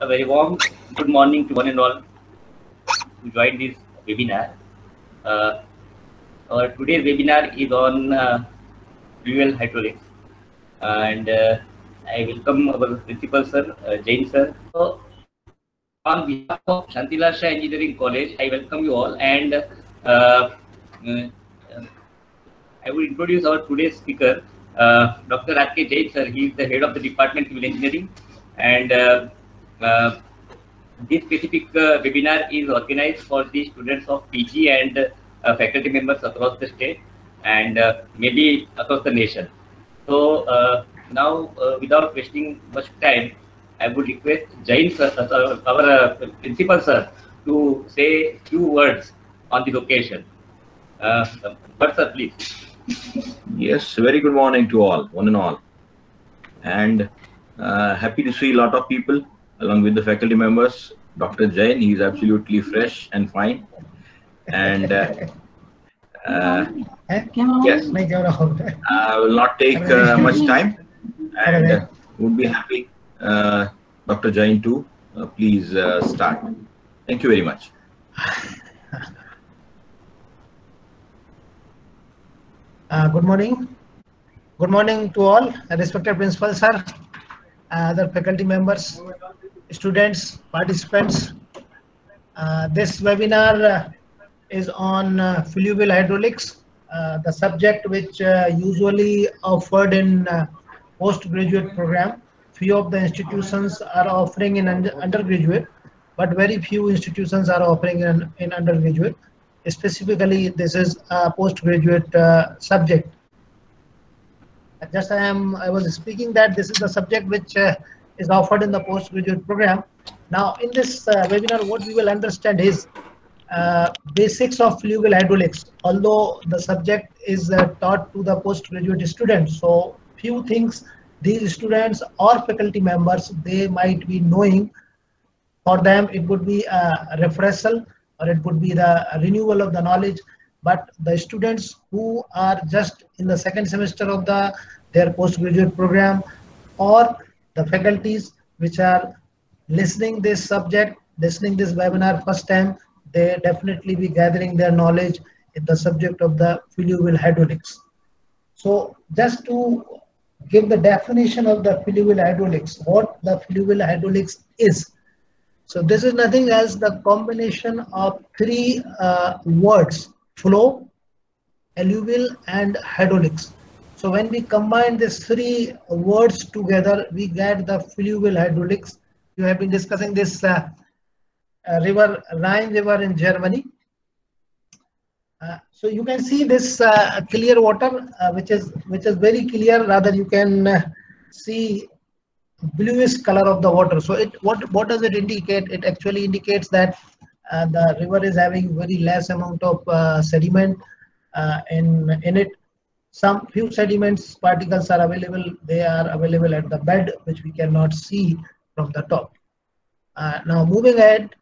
A very warm good morning to one and all who joined this webinar. Uh, our today's webinar is on fuel hydraulics, and I welcome our principal sir, Jain sir. So, on behalf of Shantilasha Engineering College, I welcome you all, and uh, I will introduce our today's speaker, Dr. R.K. Jain sir. He is the head of the Department of Civil Engineering, and uh, this specific webinar is organized for the students of PG and faculty members across the state and maybe across the nation. So now, without wasting much time, I would request Jain sir, our principal sir, to say few words on the occasion. But sir, please. Yes, very good morning to all, one and all. And happy to see a lot of people along with the faculty members. Dr. Jain, he is absolutely fresh and fine. And yes, I will not take much time and would be happy, Dr. Jain, to please start. Thank you very much. Good morning. Good morning to all, respected principal sir, other faculty members, students, participants. This webinar is on fluvial hydraulics, the subject which usually offered in postgraduate program. Few of the institutions are offering in undergraduate, but very few institutions are offering in undergraduate. Specifically, this is a postgraduate subject. Just I was speaking that this is the subject which is offered in the postgraduate program. Now, in this webinar, what we will understand is basics of fluvial hydraulics. Although the subject is taught to the postgraduate students, so few things these students or faculty members they might be knowing. For them, it would be a refresal or it would be the renewal of the knowledge. But the students who are just in the second semester of their postgraduate program, or the faculties which are listening this subject, listening this webinar first time, they definitely be gathering their knowledge in the subject of the fluvial hydraulics. So just to give the definition of the fluvial hydraulics, what the fluvial hydraulics is. So this is nothing as the combination of three words: flow, alluvial, and hydraulics. So when we combine these three words together, we get the fluvial hydraulics. You have been discussing this river, Rhine River in Germany. So you can see this clear water, which is very clear. Rather, you can see bluish color of the water. So what does it indicate? It actually indicates that the river is having very less amount of sediment in it. Some few sediments particles are available. They are available at the bed, which we cannot see from the top. Now moving ahead,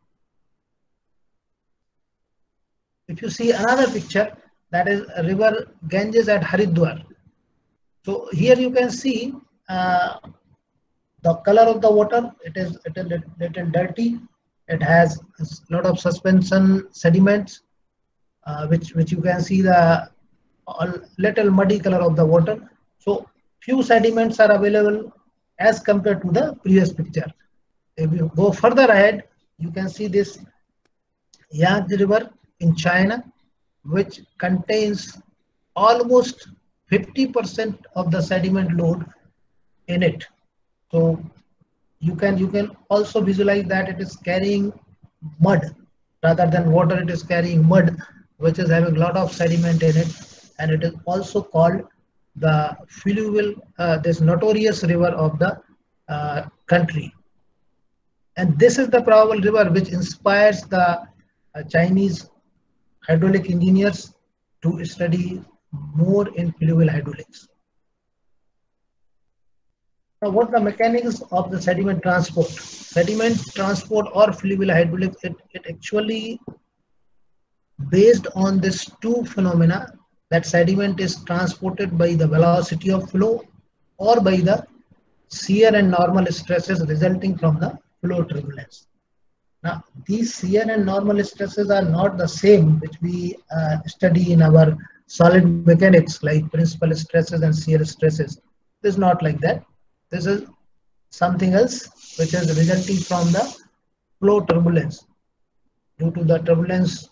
if you see another picture, that is river Ganges at Haridwar. So here you can see the color of the water. It is little dirty. It has a lot of suspension sediments, which you can see the little muddy color of the water. So few sediments are available as compared to the previous picture. If you go further ahead, you can see this Yangtze River in China, which contains almost 50% of the sediment load in it. So you can also visualize that it is carrying mud rather than water. It is carrying mud, which is having a lot of sediment in it, and it is also called the fluvial, this notorious river of the country. And this is the probable river which inspires the Chinese hydraulic engineers to study more in fluvial hydraulics. Now, what the mechanics of the sediment transport? Sediment transport or fluvial hydraulics, it actually based on this two phenomena, that sediment is transported by the velocity of flow or by the shear and normal stresses resulting from the flow turbulence. Now, these shear and normal stresses are not the same which we study in our solid mechanics, like principal stresses and shear stresses. This is not like that. This is something else which is resulting from the flow turbulence due to the turbulence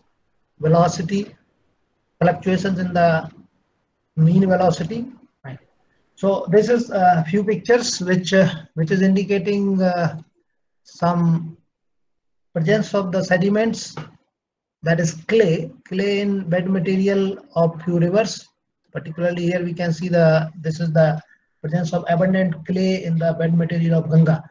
velocity fluctuations in the mean velocity. Right. So this is a few pictures which is indicating some presence of the sediments, that is clay in bed material of few rivers. Particularly here we can see this is the presence of abundant clay in the bed material of Ganga.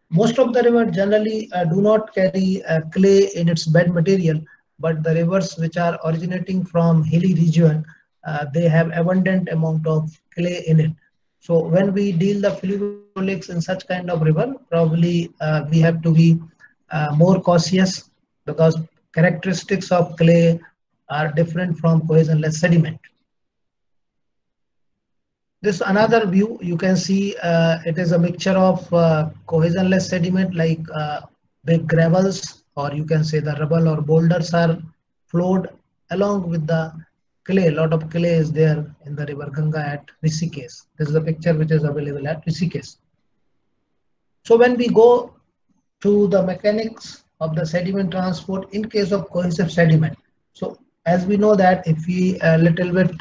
Most of the rivers generally do not carry clay in its bed material, but the rivers which are originating from hilly region, they have abundant amount of clay in it. So when we deal the fluvial in such kind of river, probably we have to be more cautious, because characteristics of clay are different from cohesionless sediment. This another view, you can see it is a mixture of cohesionless sediment like big gravels, or you can say the rubble or boulders are flowed along with the clay. A lot of clay is there in the river Ganga at Rishikesh. This is a picture which is available at Rishikesh. So when we go to the mechanics of the sediment transport in case of cohesive sediment, so as we know that if we a little bit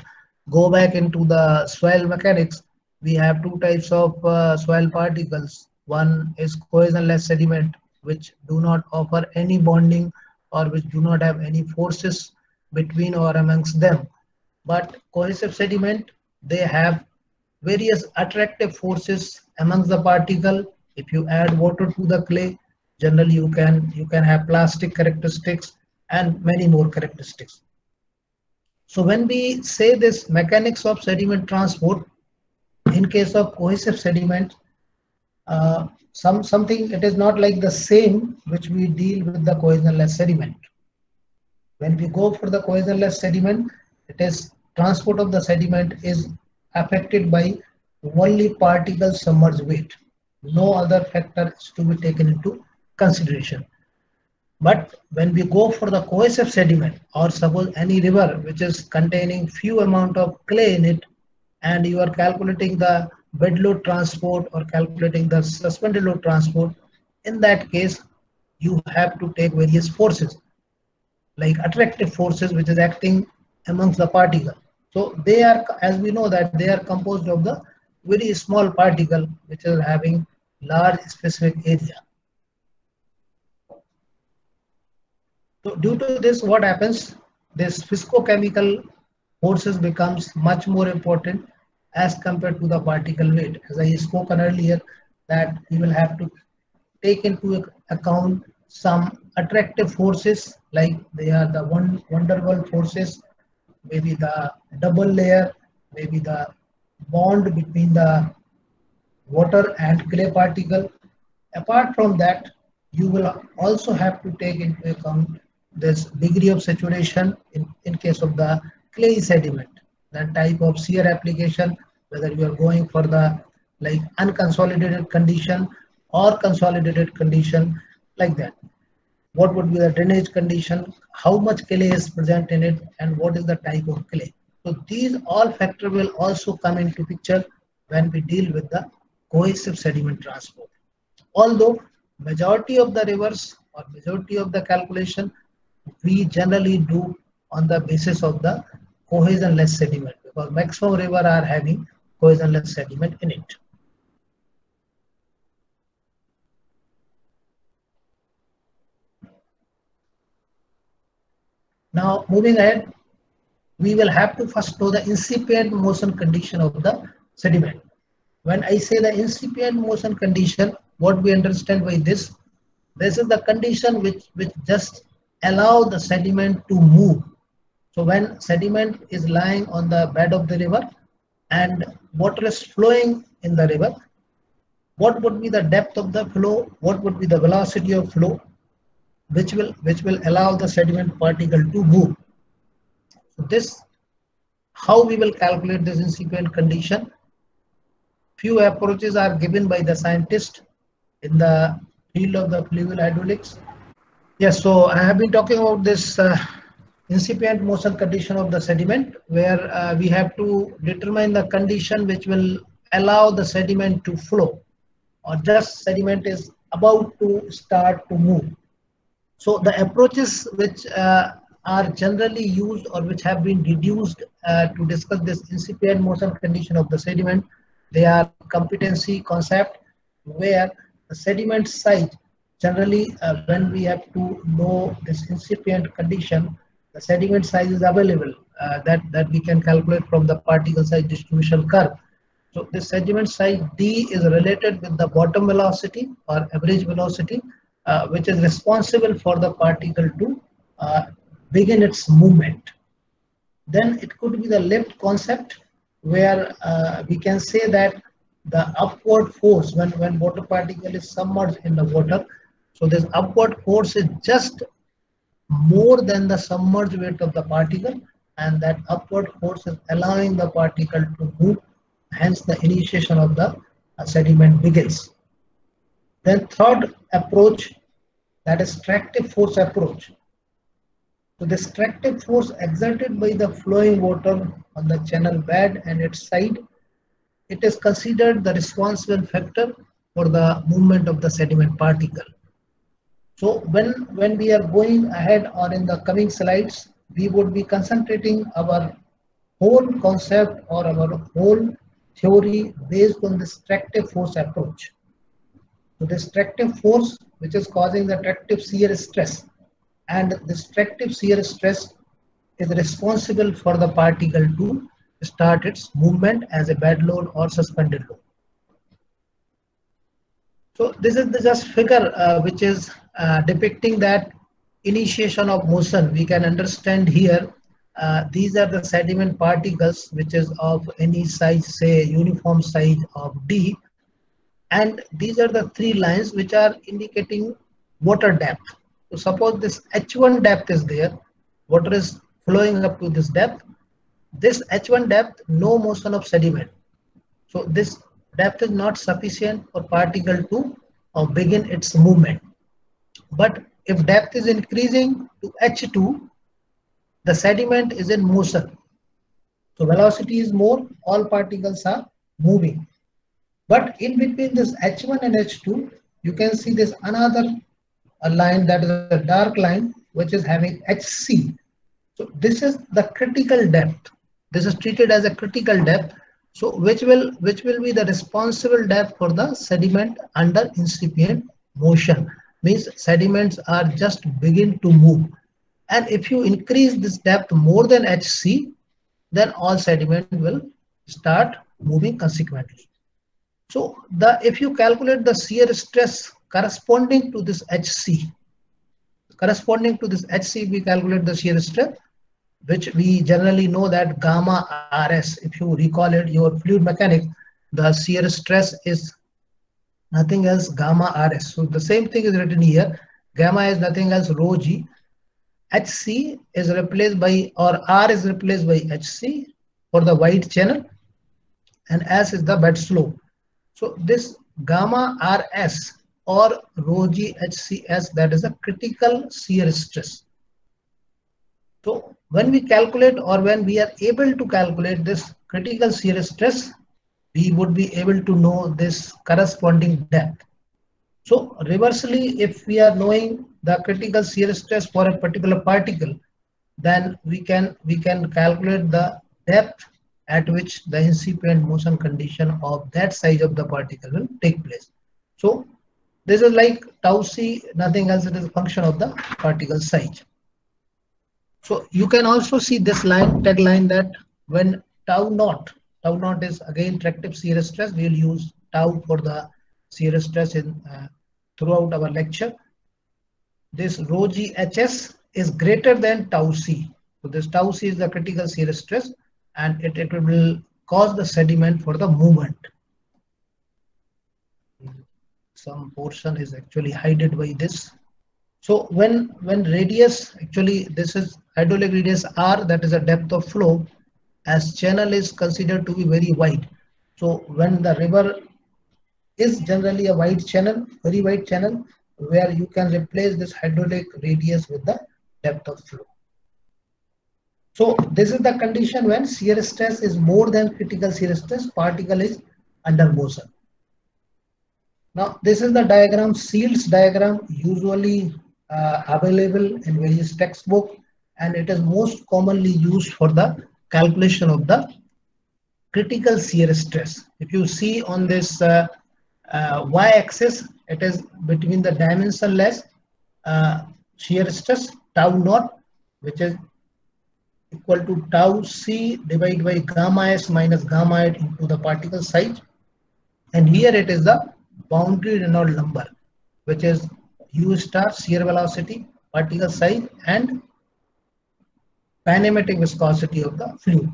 go back into the soil mechanics, we have two types of soil particles. One is cohesionless sediment, which do not offer any bonding or which do not have any forces between or amongst them. But cohesive sediment, they have various attractive forces amongst the particle. If you add water to the clay, generally you can have plastic characteristics and many more characteristics. So when we say this mechanics of sediment transport, in case of cohesive sediment, something it is not like the same which we deal with the cohesionless sediment. When we go for the cohesionless sediment, it is transport of the sediment is affected by only particle submerged weight. No other factor is to be taken into consideration. But when we go for the cohesive sediment, or suppose any river which is containing few amount of clay in it, and you are calculating the bed load transport or calculating the suspended load transport, in that case you have to take various forces like attractive forces which is acting amongst the particle. So they are, as we know that they are composed of the very small particle which is having large specific area. So due to this, what happens, this physicochemical forces becomes much more important as compared to the particle weight. As I spoken earlier, that we will have to take into account some attractive forces, like they are the van der Waals forces, maybe the double layer, maybe the bond between the water and clay particle. Apart from that, you will also have to take into account this degree of saturation in case of the clay sediment, the type of shear application, whether you are going for the like unconsolidated condition or consolidated condition, like that. What would be the drainage condition, how much clay is present in it, and what is the type of clay. So these all factors will also come into picture when we deal with the cohesive sediment transport. Although majority of the rivers or majority of the calculation we generally do on the basis of the cohesionless sediment, because maximum river are having cohesionless sediment in it. Now moving ahead, we will have to first know the incipient motion condition of the sediment. When I say the incipient motion condition, what we understand by this is the condition which just allow the sediment to move. So when sediment is lying on the bed of the river and water is flowing in the river, what would be the depth of the flow, what would be the velocity of flow, which will allow the sediment particle to move. So this, how we will calculate this incipient condition. Few approaches are given by the scientist in the field of the fluvial hydraulics. Yes, so I have been talking about this incipient motion condition of the sediment, where we have to determine the condition which will allow the sediment to flow, or just sediment is about to start to move. So the approaches which are generally used or which have been deduced to discuss this incipient motion condition of the sediment, they are competency concept, where the sediment size generally when we have to know this incipient condition, the sediment size is available that we can calculate from the particle size distribution curve. So the sediment size d is related with the bottom velocity or average velocity, which is responsible for the particle to begin its movement. Then it could be the lift concept, where we can say that the upward force when water particle is submerged in the water, so this upward force is just more than the submerged weight of the particle, and that upward force is allowing the particle to move, hence the initiation of the sediment begins. Then third approach, that is tractive force approach. So this tractive force exerted by the flowing water on the channel bed and its side, it is considered the responsible factor for the movement of the sediment particle. So when we are going ahead or in the coming slides, we would be concentrating our whole concept or our whole theory based on this tractive force approach. So this tractive force, which is causing the tractive shear stress, and this tractive shear stress is responsible for the particle to start its movement as a bed load or suspended load. So this is the just figure which is depicting that initiation of motion. We can understand here these are the sediment particles which is of any size, say uniform size of d, and these are the three lines which are indicating water depth. So suppose this h1 depth is there, water is flowing up to this depth. This h1 depth, no motion of sediment. So this depth is not sufficient for particle to begin its movement. But if depth is increasing to h2, the sediment is in motion. So velocity is more, all particles are moving. But in between this h1 and h2, you can see this another line, that is a dark line, which is having hc. So this is the critical depth. This is treated as a critical depth. So which will be the responsible depth for the sediment under incipient motion. Means sediments are just begin to move. And if you increase this depth more than hc, then all sediment will start moving consequently. So if you calculate the shear stress corresponding to this hc, we calculate the shear stress, which we generally know that gamma rs. If you recall it, your fluid mechanics, the shear stress is nothing else gamma rs. So the same thing is written here. Gamma is nothing else rho g. hc is replaced by, or r is replaced by hc for the wide channel, and s is the bed slope. So this gamma rs or rho g hcs, that is a critical shear stress. So when we calculate, or when we are able to calculate this critical shear stress, we would be able to know this corresponding depth. So reversely, if we are knowing the critical shear stress for a particular particle, then we can calculate the depth at which the incipient motion condition of that size of the particle will take place. So this is like tau c, nothing else, it is a function of the particle size. So you can also see this line, tag line, that when tau naught is again tractive shear stress, we will use tau for the shear stress in throughout our lecture. This rho g hs is greater than tau c. So this tau c is the critical shear stress, and it will cause the sediment for the movement. Some portion is actually hidden by this. So when radius, actually this is hydraulic radius r, that is a depth of flow, as channel is considered to be very wide. So when the river is generally a wide channel, very wide channel, where you can replace this hydraulic radius with the depth of flow. So this is the condition when shear stress is more than critical shear stress, particle is under motion. Now this is the diagram, Shields diagram, usually available in various textbooks, and it is most commonly used for the calculation of the critical shear stress. If you see on this y-axis, it is between the dimensionless shear stress tau naught, which is equal to tau c divided by gamma s minus gamma h into the particle size, and here it is the boundary Reynolds number, which is u star shear velocity, particle size, and kinematic viscosity of the fluid.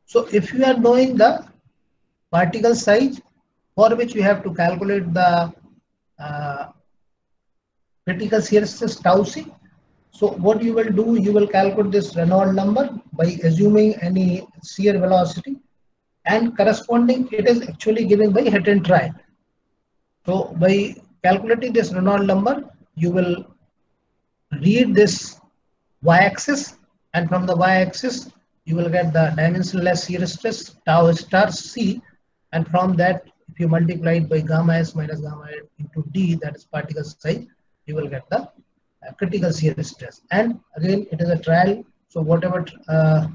So if you are knowing the particle size, for which you have to calculate the critical shear stress tau c. So what you will do, you will calculate this Reynolds number by assuming any shear velocity, and corresponding it is actually given by hit and try. So by calculating this Reynolds number, you will read this y-axis, and from the y-axis you will get the dimensionless shear stress tau star c, and from that if you multiply it by gamma s minus gamma h into d, that is particle size, you will get the critical shear stress. And again it is a trial, so whatever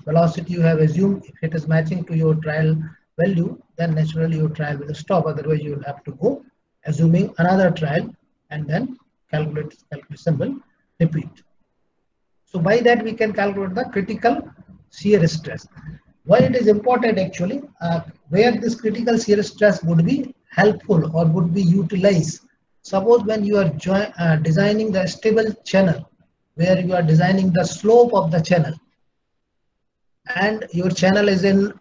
velocity you have assumed, if it is matching to your trial value, then naturally your trial will stop, otherwise you will have to go assuming another trial, and then calculation will repeat. So by that we can calculate the critical shear stress. Why it is important actually, where this critical shear stress would be helpful or would be utilized. Suppose when you are designing the stable channel, where you are designing the slope of the channel, and your channel is in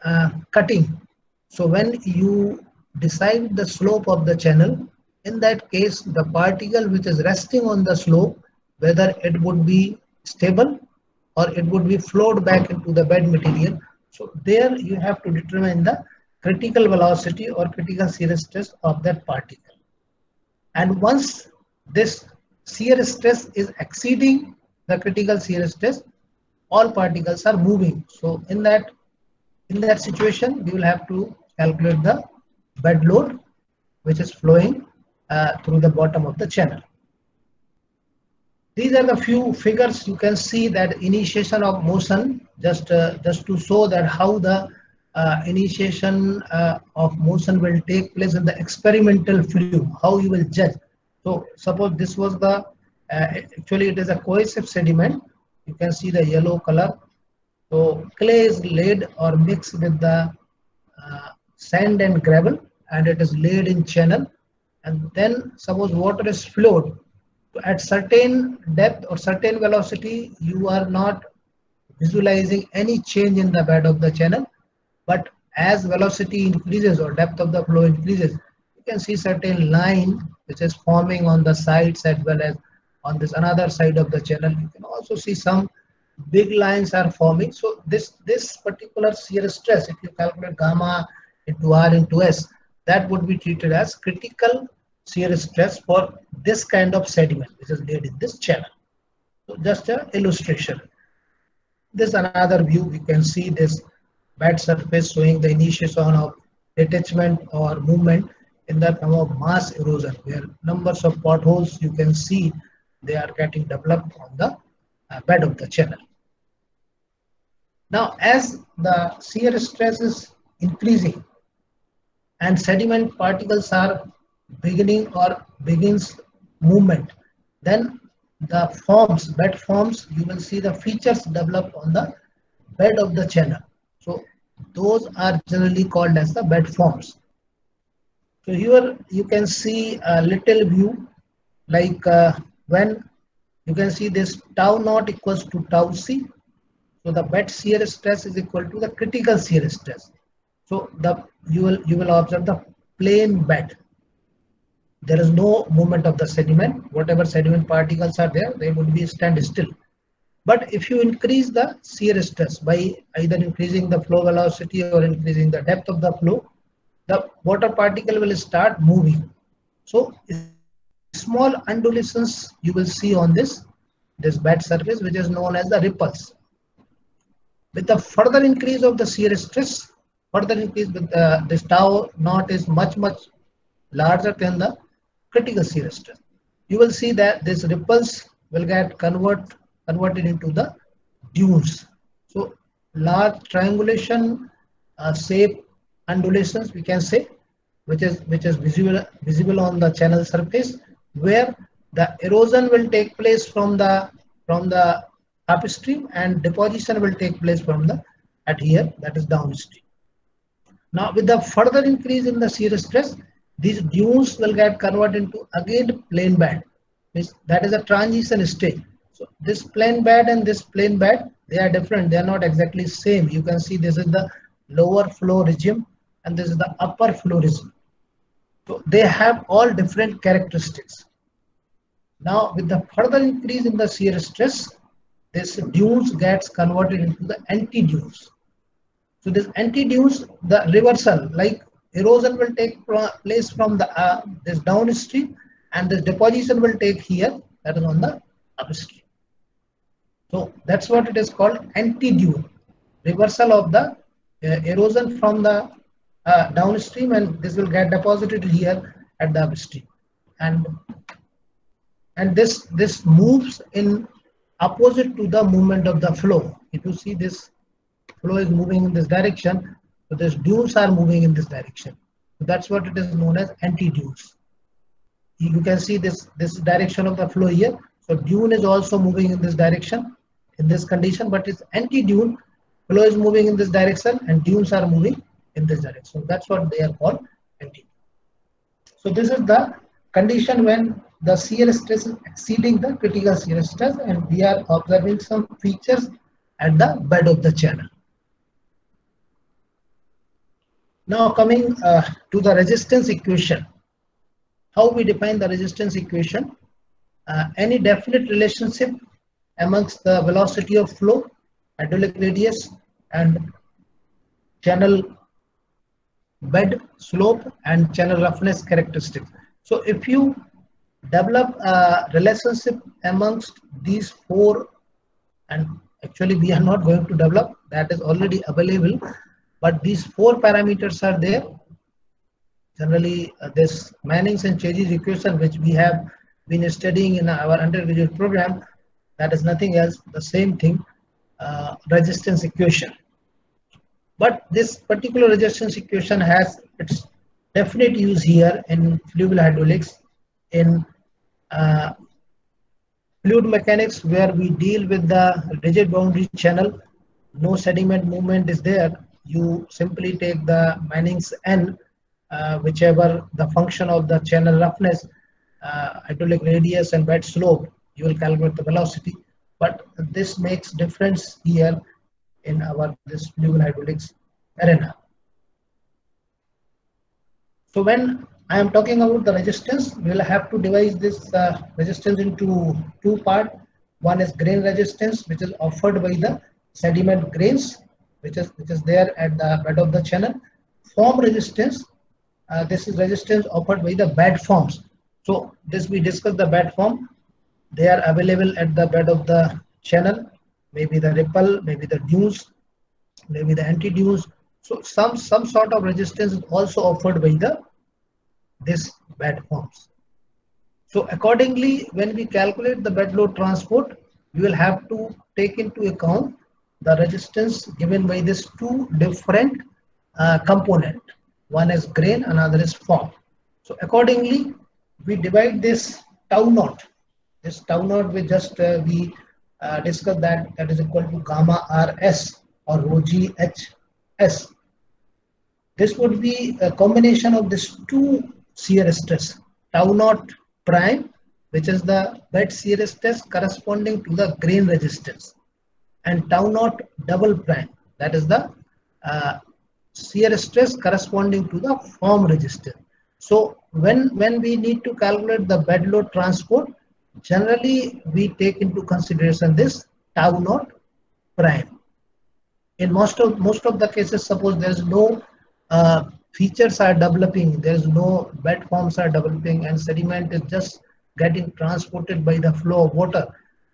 cutting. So when you decide the slope of the channel, in that case the particle which is resting on the slope, whether it would be stable or it would be flowed back into the bed material. So there you have to determine the critical velocity or critical shear stress of that particle. And once this shear stress is exceeding the critical shear stress, all particles are moving. So in that situation, we will have to calculate the bed load which is flowing through the bottom of the channel. These are the few figures. You can see that initiation of motion, just to show that how the initiation of motion will take place in the experimental fluid, how you will judge. So suppose this was the actually it is a cohesive sediment. You can see the yellow color. So clay is laid or mixed with the sand and gravel, and it is laid in channel, and then suppose water is flowed. So at certain depth or certain velocity, you are not visualizing any change in the bed of the channel, but as velocity increases or depth of the flow increases, you can see certain line which is forming on the sides as well as on this another side of the channel. You can also see some big lines are forming. So this particular shear stress, if you calculate gamma into R into S, that would be treated as critical shear stress for this kind of sediment which is laid in this channel. So just an illustration. This is another view. We can see this bed surface showing the initiation of detachment or movement in the form of mass erosion, where numbers of potholes you can see they are getting developed on the bed of the channel. Now as the shear stress is increasing and sediment particles are beginning or begins movement, then the forms, bed forms, you will see the features develop on the bed of the channel. So those are generally called as the bed forms. So here you can see a little view, like when you can see this tau naught equals to tau c. So the bed shear stress is equal to the critical shear stress. So you will observe the plain bed. There is no movement of the sediment. Whatever sediment particles are there, they would be stand still. But if you increase the shear stress by either increasing the flow velocity or increasing the depth of the flow, the water particle will start moving. So small undulations you will see on this bed surface, which is known as the ripples. With the further increase of the shear stress, further increase with this tau naught is much larger than the critical shear stress. You will see that these ripples will get converted into the dunes. So large triangulation shape undulations, we can say, which is visible on the channel surface, where the erosion will take place from the upstream and deposition will take place from the that is downstream. Now with the further increase in the shear stress, these dunes will get converted into again plain bed. That is a transition stage. So this plain bed and this plain bed, they are different. They are not exactly same. You can see this is the lower flow regime and this is the upper flow regime. So they have all different characteristics. Now with the further increase in the shear stress, this dunes gets converted into the anti-dunes. So this anti-dunes, the reversal, like erosion will take place from the this downstream and this deposition will take here, that is on the upstream. So that's what it is called, anti-dune, reversal of the erosion from the downstream, and this will get deposited here at the upstream, and this moves in opposite to the movement of the flow. If you see this flow is moving in this direction, so these dunes are moving in this direction. So that's what it is known as anti-dunes. You can see this direction of the flow here. So dune is also moving in this direction in this condition, but it's anti-dune. Flow is moving in this direction and dunes are moving in this direction. That's what they are called, anti-dune. So this is the condition when the shear stress is exceeding the critical shear stress, and we are observing some features at the bed of the channel. Now coming to the resistance equation. How we define the resistance equation? Any definite relationship amongst the velocity of flow, hydraulic radius, and channel bed slope and channel roughness characteristics. So if you develop a relationship amongst these four, and actually we are not going to develop, that is already available, but these four parameters are there. Generally this Manning's and Chazy's equation, which we have been studying in our undergraduate program, that is nothing else, the same thing, resistance equation. But this particular resistance equation has its definite use here in fluid hydraulics, in fluid mechanics, where we deal with the rigid boundary channel. No sediment movement is there. You simply take the Manning's N, whichever the function of the channel roughness, hydraulic radius and bed slope, you will calculate the velocity. But this makes difference here in our this fluid hydraulics arena. So when I am talking about the resistance, we will have to divide this resistance into two parts. One is grain resistance, which is offered by the sediment grains, which is there at the bed of the channel. Form resistance, this is resistance offered by the bed forms. So this we discussed the bed form. They are available at the bed of the channel, maybe the ripple, maybe the dunes, maybe the anti-dunes. So some sort of resistance is also offered by this bed forms. So accordingly, when we calculate the bed load transport, we will have to take into account the resistance given by these two different component. One is grain, another is form. So accordingly, we divide this tau naught. This tau naught we just we discussed that is equal to gamma RS or rho g h s. This would be a combination of these two shear stress, tau naught prime, which is the bed shear stress corresponding to the grain resistance, and tau naught double prime, that is the shear stress corresponding to the form resistance. So when we need to calculate the bed load transport, generally we take into consideration this tau naught prime. In most of the cases, suppose there is no features are developing, there is no bed forms are developing, and sediment is just getting transported by the flow of water.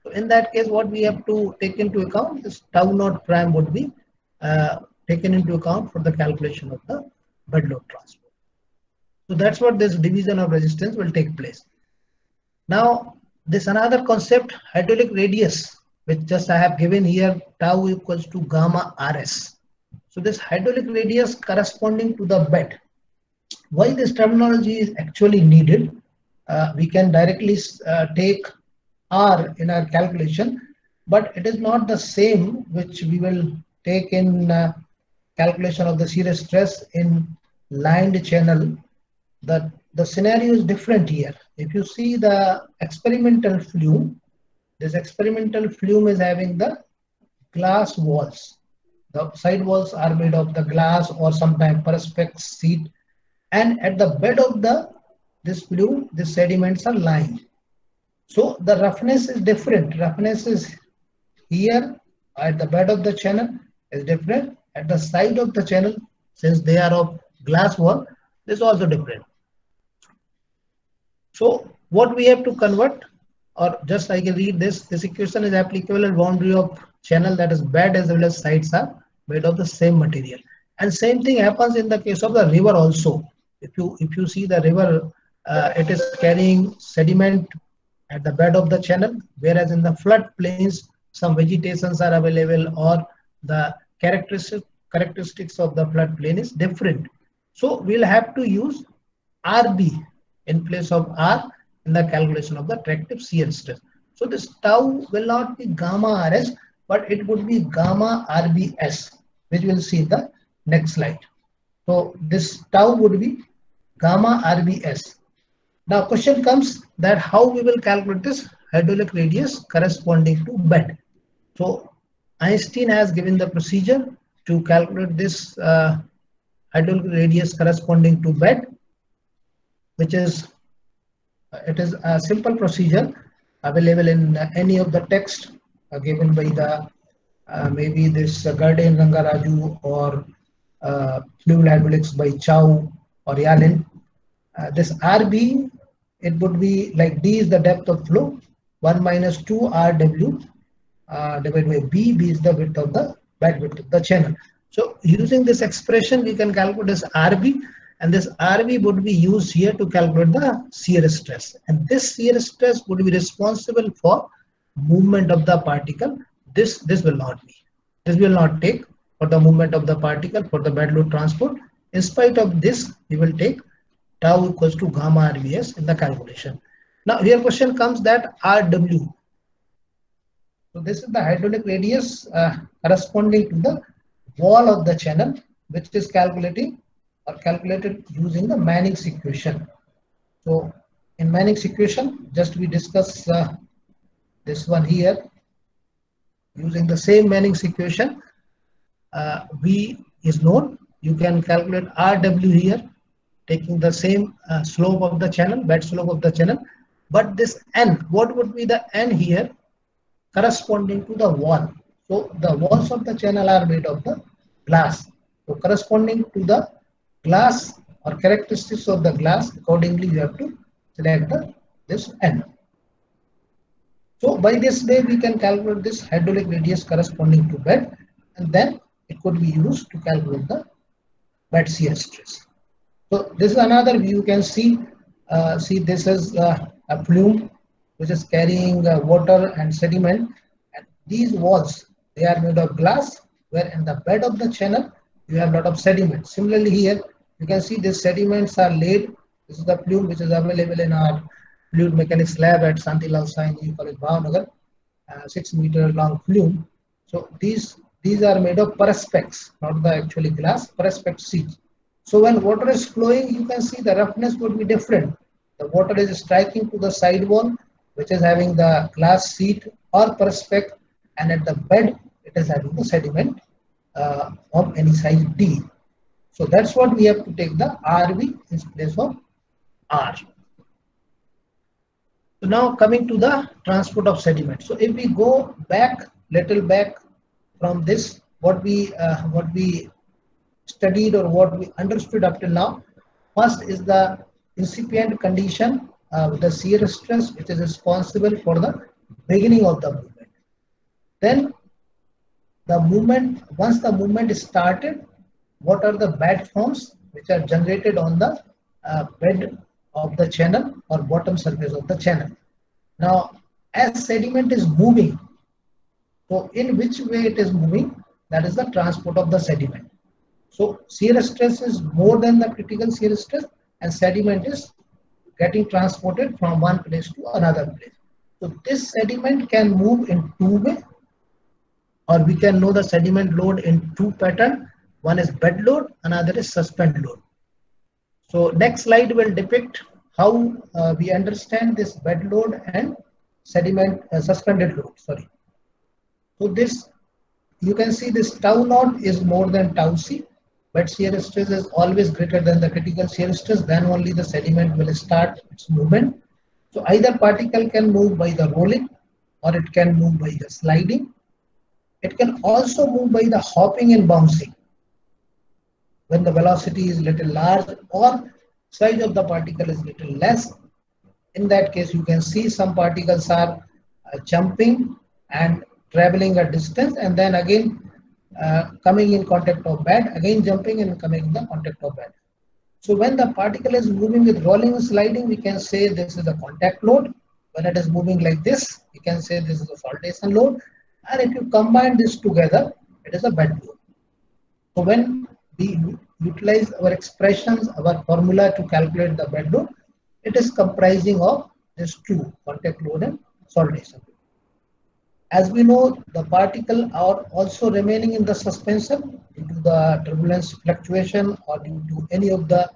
So in that case, what we have to take into account is tau naught prime would be taken into account for the calculation of the bed load transport. So that's what this division of resistance will take place. Now, this another concept, hydraulic radius, which just I have given here, tau equals to gamma RS. So this hydraulic radius corresponding to the bed. Why this terminology is actually needed? We can directly take R in our calculation, but it is not the same which we will take in calculation of the shear stress in lined channel. The scenario is different here. If you see the experimental flume, this experimental flume is having the glass walls. The side walls are made of the glass or sometimes perspex sheet, and at the bed of this flume, the sediments are lying. So the roughness is different. Roughness is here at the bed of the channel is different. At the side of the channel, since they are of glass wall, this is also different. So what we have to convert, or just I can read this equation is applicable at boundary of channel, that is bed as well as sides are made of the same material. And same thing happens in the case of the river also. If you see the river, it is carrying sediment at the bed of the channel, whereas in the flood plains some vegetations are available, or the characteristics of the flood plain is different. So we'll have to use RB in place of R in the calculation of the tractive shear stress. So this tau will not be gamma RS, but it would be gamma RBS, which we'll see in the next slide. So this tau would be gamma RBS. Now question comes that how we will calculate this hydraulic radius corresponding to bed. So Einstein has given the procedure to calculate this hydraulic radius corresponding to bed, which is it is a simple procedure available in any of the text given by the maybe this Garde and Rangaraju or fluid hydraulics by Chow or Yalin. This RB, it would be like D is the depth of flow, 1 minus 2 RW divided by B is the width of the bed width of the channel. So using this expression, we can calculate this RB, and this RB would be used here to calculate the shear stress. And this shear stress would be responsible for movement of the particle. This will not be. This will not take for the movement of the particle for the bed load transport. In spite of this, we will take tau equals to gamma RBS in the calculation. Now here question comes that RW. So this is the hydraulic radius corresponding to the wall of the channel, which is calculated using the Manning's equation. So in Manning's equation, just we discuss this one here. Using the same Manning's equation, V is known. You can calculate RW here, taking the same slope of the channel, bed slope of the channel. But this N, what would be the N here? Corresponding to the wall. So the walls of the channel are made of the glass. So corresponding to the glass or characteristics of the glass, accordingly you have to select this N. So by this way we can calculate this hydraulic radius corresponding to bed, and then it could be used to calculate the bed shear stress. So this is another view. You can see this is a flume which is carrying water and sediment, and these walls, they are made of glass, where in the bed of the channel you have a lot of sediment. Similarly here you can see these sediments are laid. This is the flume which is available in our fluid mechanics lab at Santi Lal Sai Engineering College, Bhavnagar, 6 meter long flume. So these are made of perspex, not the actually glass, perspex sheet. So when water is flowing, you can see the roughness would be different. The water is striking to the side wall, which is having the glass sheet or perspex, and at the bed it is having the sediment of any size D. So that's what we have to take the RV in place of R. So now coming to the transport of sediment. So if we go back, little back from this, what we studied or what we understood up till now, first is the incipient condition the shear stress which is responsible for the beginning of the movement. Then the movement, once the movement is started, what are the bed forms which are generated on the bed of the channel or bottom surface of the channel. Now, as sediment is moving, so in which way it is moving, that is the transport of the sediment. So shear stress is more than the critical shear stress, and sediment is getting transported from one place to another place. So this sediment can move in two ways, or we can know the sediment load in two patterns. One is bed load, another is suspend load. So next slide will depict how we understand this bed load and sediment suspended load. Sorry. So this, you can see this tau naught is more than tau c. Bed shear stress is always greater than the critical shear stress. Then only the sediment will start its movement. So either particle can move by the rolling, or it can move by the sliding. It can also move by the hopping and bouncing when the velocity is little large or size of the particle is little less. In that case, you can see some particles are jumping and traveling a distance, and then again coming in contact of bed, again jumping and coming in the contact of bed. So when the particle is moving with rolling and sliding, we can say this is a contact load. When it is moving like this, we can say this is a saltation load. And if you combine this together, it is a bed load. So when we utilize our expressions, our formula to calculate the bed load, it is comprising of these two, contact load and saltation load. As we know, the particle are also remaining in the suspension due to the turbulence fluctuation or due to any of the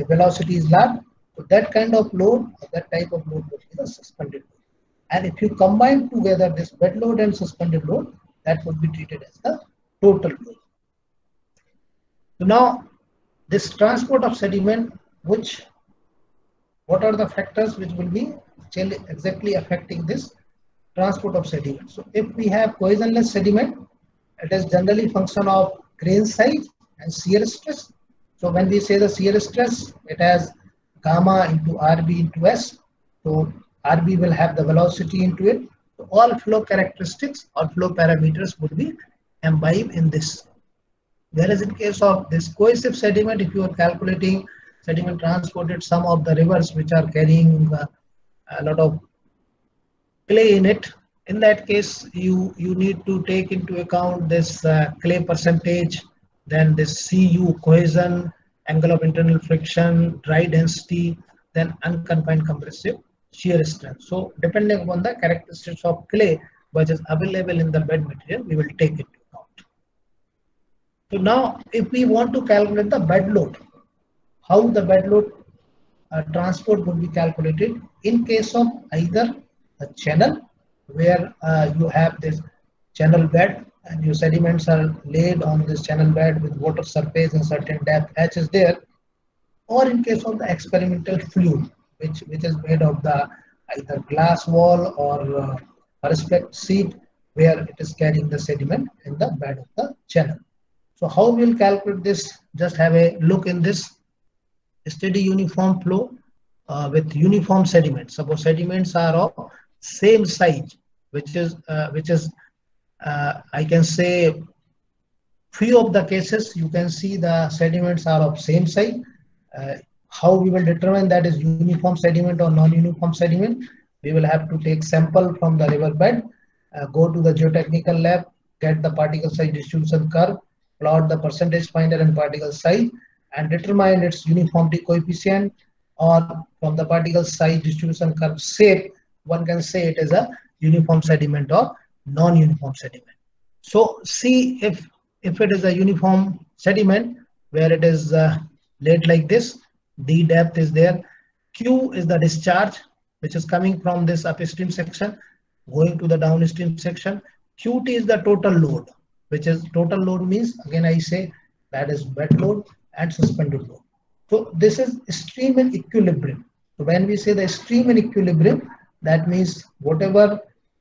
velocity is large. So that kind of load, or that type of load would be the suspended load. And if you combine together this bed load and suspended load, that would be treated as the total load. So now this transport of sediment, what are the factors which will be exactly affecting this transport of sediment? So if we have cohesionless sediment, it is generally function of grain size and shear stress. So when we say the shear stress, it has gamma into RB into S. So RB will have the velocity into it. So all flow characteristics or flow parameters would be imbibed in this. Whereas in case of this cohesive sediment, if you are calculating sediment transported some of the rivers which are carrying a lot of clay in it, in that case you need to take into account this clay percentage, then this CU cohesion, angle of internal friction, dry density, then unconfined compressive shear strength. So depending upon the characteristics of clay which is available in the bed material, we will take it into account. So now if we want to calculate the bed load, how the bed load transport would be calculated in case of either a channel where you have this channel bed and your sediments are laid on this channel bed with water surface and certain depth H is there, or in case of the experimental fluid which is made of the either glass wall or perspex sheet where it is carrying the sediment in the bed of the channel. So how we will calculate this? Just have a look in this steady uniform flow with uniform sediments. Suppose sediments are of same size, which is I can say few of the cases you can see the sediments are of same size. How we will determine that is uniform sediment or non-uniform sediment? We will have to take sample from the river bed, go to the geotechnical lab, get the particle size distribution curve, plot the percentage finder and particle size, and determine its uniformity coefficient, or from the particle size distribution curve shape, one can say it is a uniform sediment or non-uniform sediment. So see if it is a uniform sediment where it is laid like this, D depth is there, Q is the discharge which is coming from this upstream section going to the downstream section, QT is the total load, which is total load means again I say that is bed load and suspended load. So this is stream in equilibrium. So when we say the stream in equilibrium, that means whatever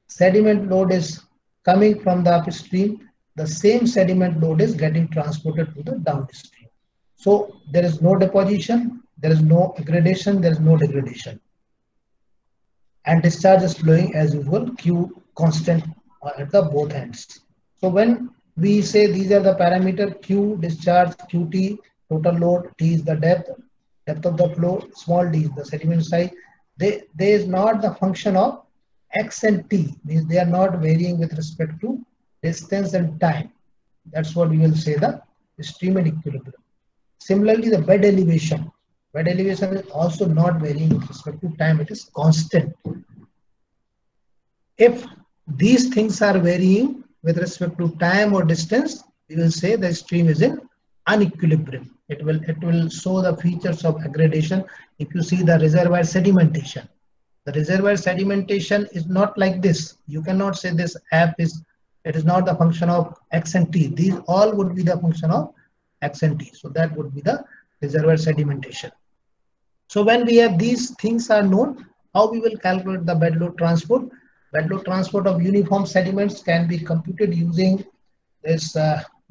sediment load is coming from the upstream, the same sediment load is getting transported to the downstream. So there is no deposition, there is no aggradation, there is no degradation. and discharge is flowing as usual, Q constant at the both ends. So when we say these are the parameter, Q discharge, QT, total load, T is the depth of the flow, small d is the sediment size. They is not the function of X and T, means they are not varying with respect to distance and time. That's what we will say the stream and equilibrium. Similarly, the bed elevation is also not varying with respect to time, it is constant. If these things are varying with respect to time or distance, we will say the stream is in unequilibrium. It will show the features of aggradation. If you see the reservoir sedimentation, the reservoir sedimentation is not like this. You cannot say this it is not the function of X and T. These all would be the function of X and T. So that would be the reservoir sedimentation. So when we have these things are known, how we will calculate the bed load transport? Bed load transport of uniform sediments can be computed using this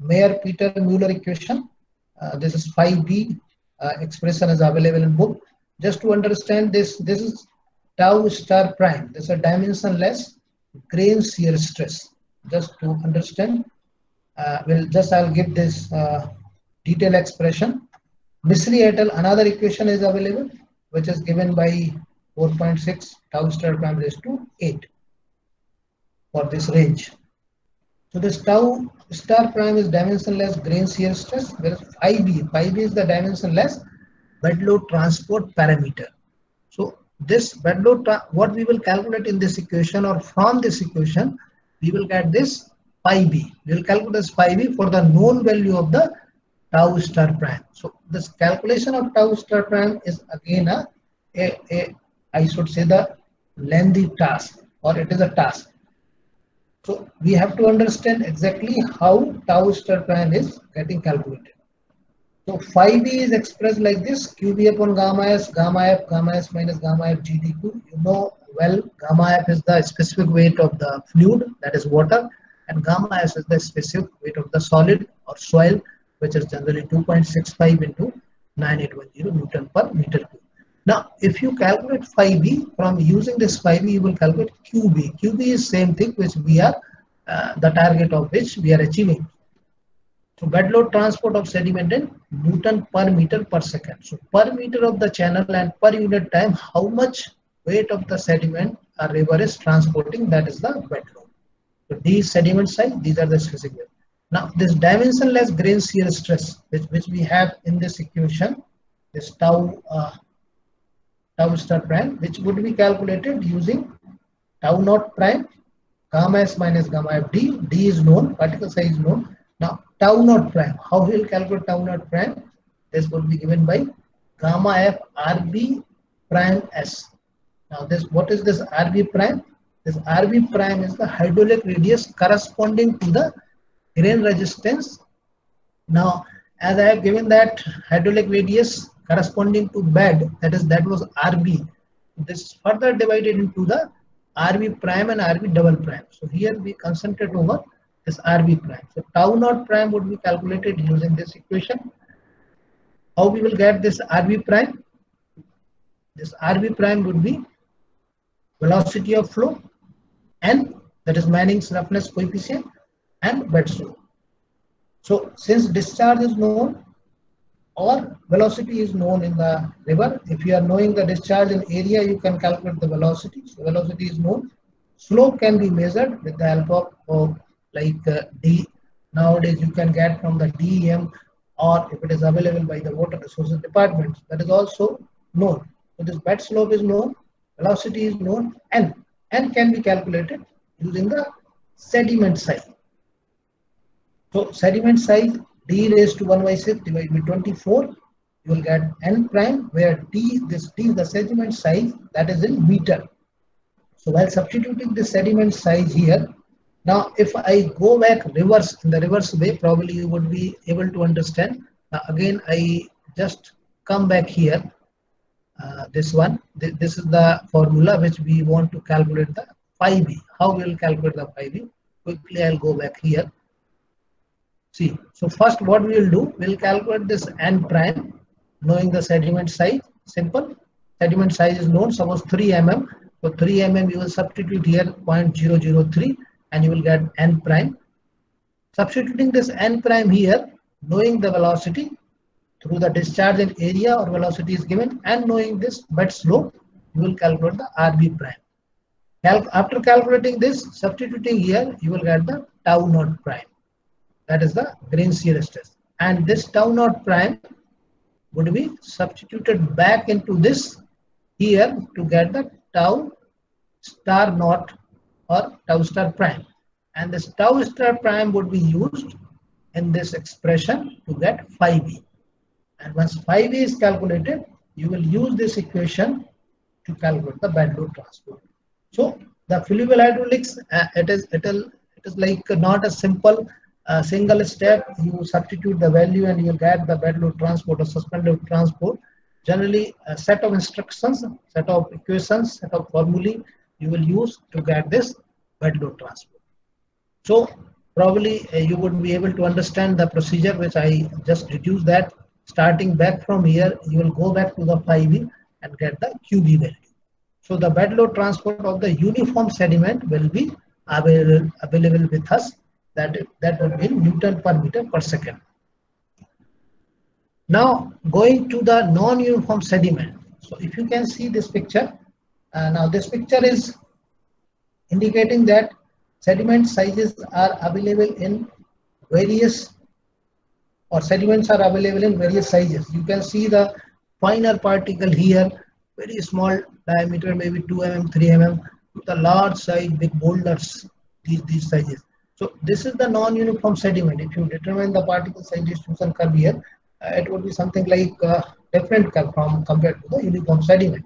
Mayer-Peter-Muller equation. This is 5B expression is available in book. Just to understand this is tau star prime. This is a dimensionless grain shear stress. Just to understand, I'll give this detailed expression. Misri et al. Another equation is available, which is given by 4.6 tau star prime raised to 8 for this range. So this tau star prime is dimensionless grain shear stress, whereas 5B is the dimensionless bed load transport parameter. So this bed load, what we will calculate in this equation or from this equation, we will get this 5B. We will calculate this 5B for the known value of the tau star prime. So this calculation of tau star prime is again I should say the lengthy task, or it is a task. So we have to understand exactly how tau star prime is getting calculated. So 5B is expressed like this: QB upon gamma S minus gamma F GdQ. You know well, gamma F is the specific weight of the fluid, that is water, and gamma S is the specific weight of the solid or soil, which is generally 2.65 into 9810 Newton per meter cube. Now, if you calculate 5B, from using this 5B, you will calculate QB. QB is same thing which we are, the target of which we are achieving. So bed load transport of sediment in Newton per meter per second. So per meter of the channel and per unit time, how much weight of the sediment a river is transporting, that is the bed load. So these sediment size, these are the specific weight. Now this dimensionless grain shear stress, which we have in this equation, this tau star prime, which would be calculated using tau naught prime, gamma S minus gamma F D. D is known, particle size is known. Now tau naught prime, how we will calculate tau naught prime? This would be given by gamma F RB prime S. Now this, what is this RB prime? This RB prime is the hydraulic radius corresponding to the grain resistance. Now as I have given that hydraulic radius corresponding to bed, that was RB. This is further divided into the RB prime and RB double prime. So here we concentrate over this RB prime. So tau naught prime would be calculated using this equation. How we will get this RB prime? This RB prime would be velocity of flow, and that is Manning's roughness coefficient, and bed slope. So since discharge is known or velocity is known in the river, if you are knowing the discharge in area, you can calculate the velocity. So velocity is known. Slope can be measured with the help of like D. Nowadays you can get from the DEM, or if it is available by the water resources department, that is also known. So this bed slope is known, velocity is known, and can be calculated using the sediment size. So sediment size D raised to 1 by 6 divided by 24, you will get N prime, where this D is the sediment size, that is in meter. So while substituting the sediment size here, now if I go back reverse, in the reverse way, probably you would be able to understand. Now again, I just come back here. This one, this is the formula which we want to calculate the 5B. How we will calculate the 5B? Quickly, I'll go back here. See, so first what we will do, we will calculate this N prime, knowing the sediment size. Simple. Sediment size is known, suppose 3 mm. So 3 mm you will substitute here 0.003 and you will get n prime. Substituting this n prime here, knowing the velocity through the discharge in area or velocity is given, and knowing this bed slope, you will calculate the RB prime. After calculating this, substituting here, you will get the tau naught prime. That is the grain shear stress. And this tau naught prime would be substituted back into this here to get the tau star naught or tau star prime. And this tau star prime would be used in this expression to get phi b. And once phi b is calculated, you will use this equation to calculate the bed load transport. So the fluvial hydraulics, it is like not a simple single step. You substitute the value and you will get the bed load transport or suspended transport. Generally, a set of instructions, set of equations, set of formulae you will use to get this bed load transport. So probably you would be able to understand the procedure which I just deduced, that starting back from here, you will go back to the phi b and get the QB value. So the bed load transport of the uniform sediment will be available with us. That would be Newton per meter per second. Now going to the non-uniform sediment. So if you can see this picture, now this picture is indicating that sediment sizes are available in various, or sediments are available in various sizes. You can see the finer particle here, very small diameter, maybe 2 mm, 3 mm, to the large size, big boulders, these sizes. So this is the non-uniform sediment. If you determine the particle size distribution curve here, it would be something like different curve compared to the uniform sediment.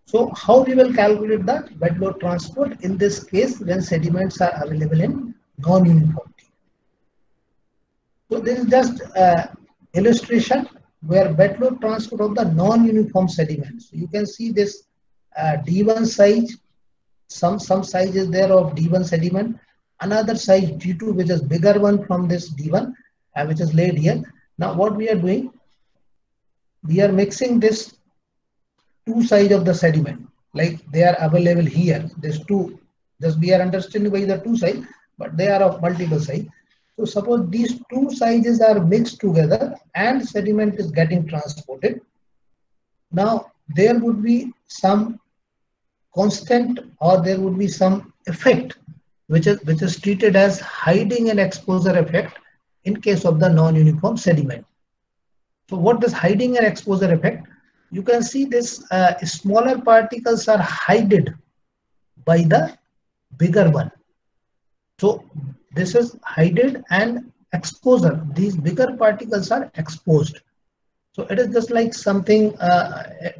So how we will calculate the bed load transport in this case when sediments are available in non-uniformity? So this is just illustration where bed load transport of the non-uniform sediments. So you can see this D1 size, some size is there of D1 sediment, another size D2 which is bigger one from this D1 which is laid here. Now what we are doing, we are mixing this two sides of the sediment, like they are available here. There's two, just we are understanding by the two sides, but they are of multiple size. So suppose these two sizes are mixed together and sediment is getting transported. Now there would be some constant, or there would be some effect which is treated as hiding and exposure effect in case of the non-uniform sediment. So what does hiding and exposure effect? You can see this smaller particles are hidden by the bigger one. So this is hidden and exposure. These bigger particles are exposed. So it is just like something,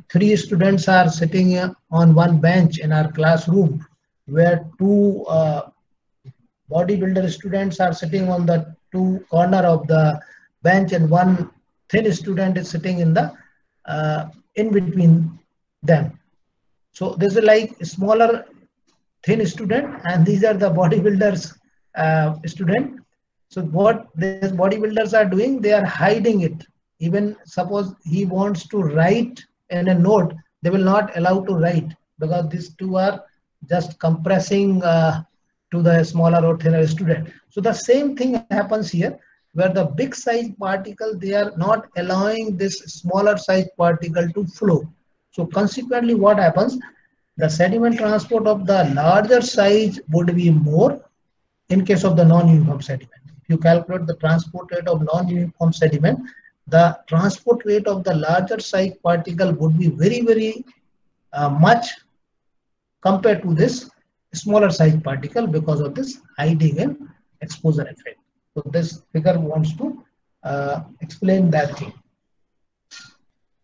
3 students are sitting on one bench in our classroom, where 2 bodybuilder students are sitting on the 2 corner of the bench, and 1 thin student is sitting in the in between them. So this is like smaller thin student, and these are the bodybuilders student. So what these bodybuilders are doing, they are hiding it. Even suppose he wants to write in a note, they will not allow to write, because these two are just compressing to the smaller or thinner student. So the same thing happens here, where the big size particle, they are not allowing this smaller size particle to flow. So consequently what happens, the sediment transport of the larger size would be more in case of the non-uniform sediment. If you calculate the transport rate of non-uniform sediment, the transport rate of the larger size particle would be very much compared to this smaller size particle, because of this hiding and exposure effect. So this figure wants to explain that thing.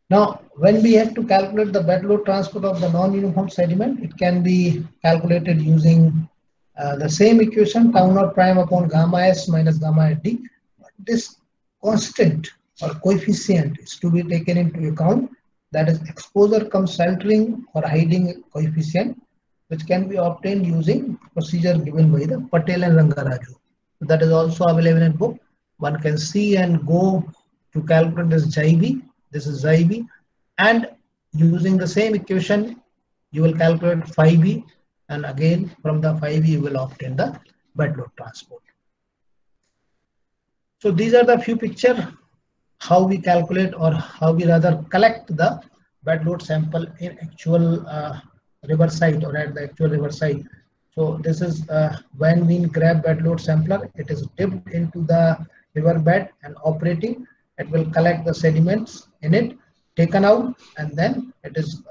Now, when we have to calculate the bed load transport of the non-uniform sediment, it can be calculated using the same equation, tau naught prime upon gamma s minus gamma d. This constant or coefficient is to be taken into account, that is exposure cum sheltering or hiding coefficient, which can be obtained using procedure given by the Patel and Rangaraju. That is also available in book. One can see and go to calculate this xi b. This is xi b, and using the same equation you will calculate 5e, and again from the 5e you will obtain the bed load transport. So these are the few pictures how we calculate, or how we rather collect the bed load sample in actual river site, or at the actual river site. So this is when we grab bed load sampler, it is dipped into the river bed and operating. It will collect the sediments in it, taken out, and then it is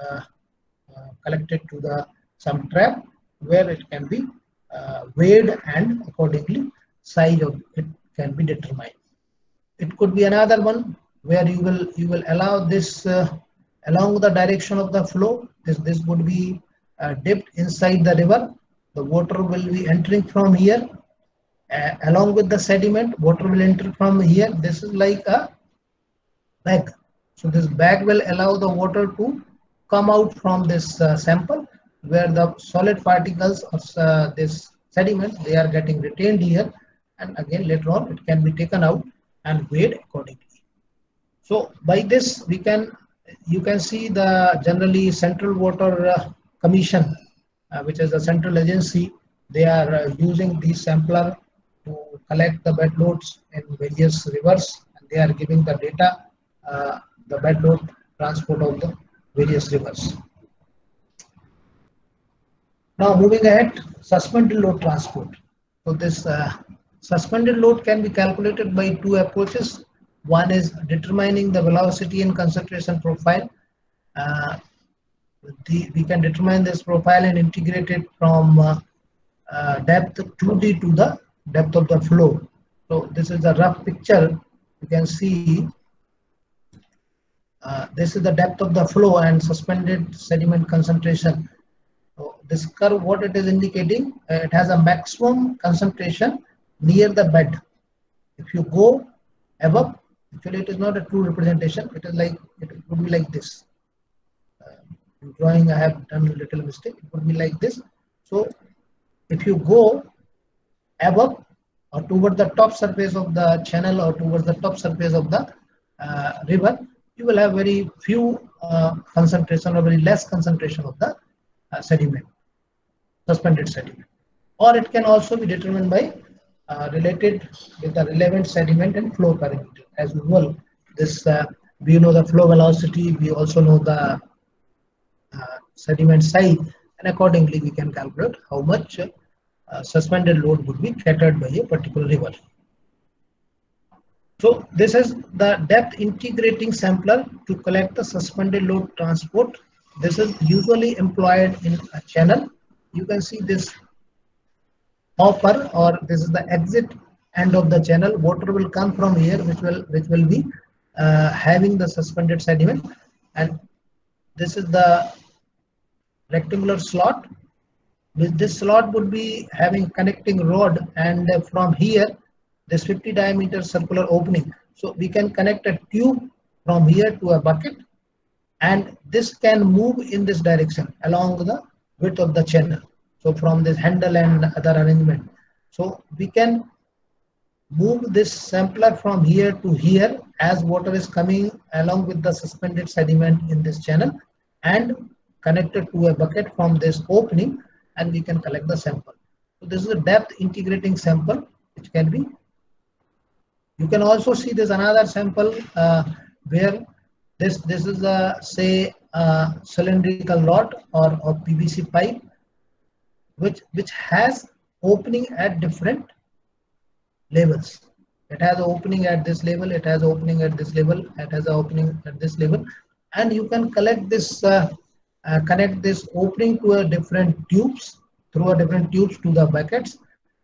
collected to the some trap where it can be weighed, and accordingly size of it can be determined. It could be another one where you will allow this along the direction of the flow. This would be dipped inside the river. The water will be entering from here along with the sediment. Water will enter from here. This is like a bag. So this bag will allow the water to come out from this sample, where the solid particles of this sediment, they are getting retained here, and again later on it can be taken out and weighed accordingly. So by this you can see the generally Central Water Commission, which is a central agency, they are using these sampler to collect the bed loads in various rivers, and they are giving the data, the bed load transport of the various rivers. Now moving ahead, suspended load transport. So this suspended load can be calculated by two approaches. One is determining the velocity and concentration profile. We can determine this profile and integrate it from depth 2d to the depth of the flow. So this is a rough picture. You can see this is the depth of the flow and suspended sediment concentration. So this curve, what it is indicating, it has a maximum concentration near the bed. If you go above, actually it is not a true representation, it is like, it would be like this. In drawing I have done a little mistake, it would be like this. So if you go above or toward the top surface of the channel, or towards the top surface of the river, you will have very few concentration, or very less concentration of the sediment, suspended sediment. Or it can also be determined by related with the relevant sediment and flow parameter. As usual, this we know the flow velocity, we also know the sediment size, and accordingly we can calculate how much suspended load would be catered by a particular river. So this is the depth integrating sampler to collect the suspended load transport. This is usually employed in a channel. You can see this hopper, or this is the exit end of the channel. Water will come from here, which will be having the suspended sediment, and this is the rectangular slot. With this slot would be having connecting rod, and from here this 50 diameter circular opening. So we can connect a tube from here to a bucket, and this can move in this direction along the width of the channel. So from this handle and other arrangement, so we can move this sampler from here to here as water is coming along with the suspended sediment in this channel, and connected to a bucket from this opening, and we can collect the sample. So this is a depth integrating sample which can be. You can also see there's another sample where this is a say cylindrical rod or PVC pipe which has opening at different levels. It has opening at this level, it has opening at this level, it has an opening at this level, and you can collect this connect this opening to a different tubes, through a different tubes to the buckets,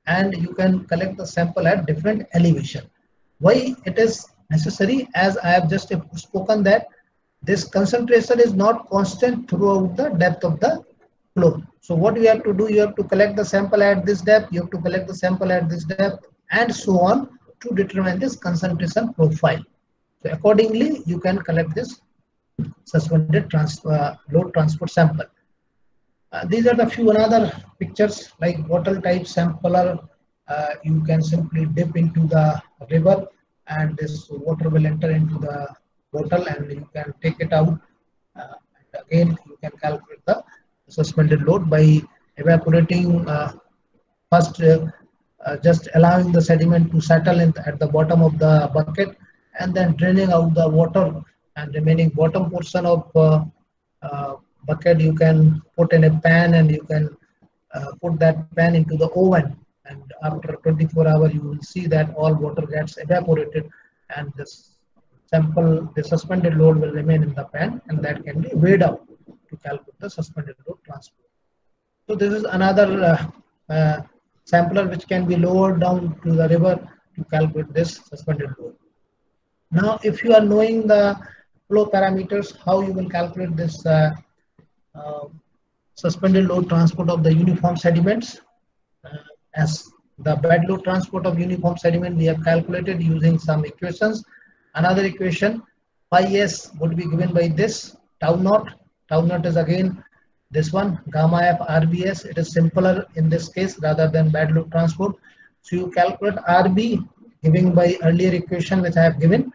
and you can collect the sample at different elevation. Why it is necessary? As I have just spoken that this concentration is not constant throughout the depth of the flow. So what you have to do, you have to collect the sample at this depth, you have to collect the sample at this depth, and so on, to determine this concentration profile. So accordingly, you can collect this suspended load transport sample. These are the few another pictures like bottle type sampler. You can simply dip into the river, and this water will enter into the bottle, and you can take it out. And again, you can calculate the suspended load by evaporating first, just allowing the sediment to settle at the bottom of the bucket, and then draining out the water, and remaining bottom portion of bucket you can put in a pan, and you can put that pan into the oven, and after 24 hours you will see that all water gets evaporated, and the suspended load will remain in the pan, and that can be weighed out to calculate the suspended load transport. So this is another sampler which can be lowered down to the river to calculate this suspended load. Now, if you are knowing the flow parameters, how you will calculate this suspended load transport of the uniform sediments, as the bed load transport of uniform sediment we have calculated using some equations. Another equation, phi s would be given by this, tau naught. Tau naught is again this one, gamma f RBS. It is simpler in this case rather than bed load transport. So you calculate RB giving by earlier equation which I have given.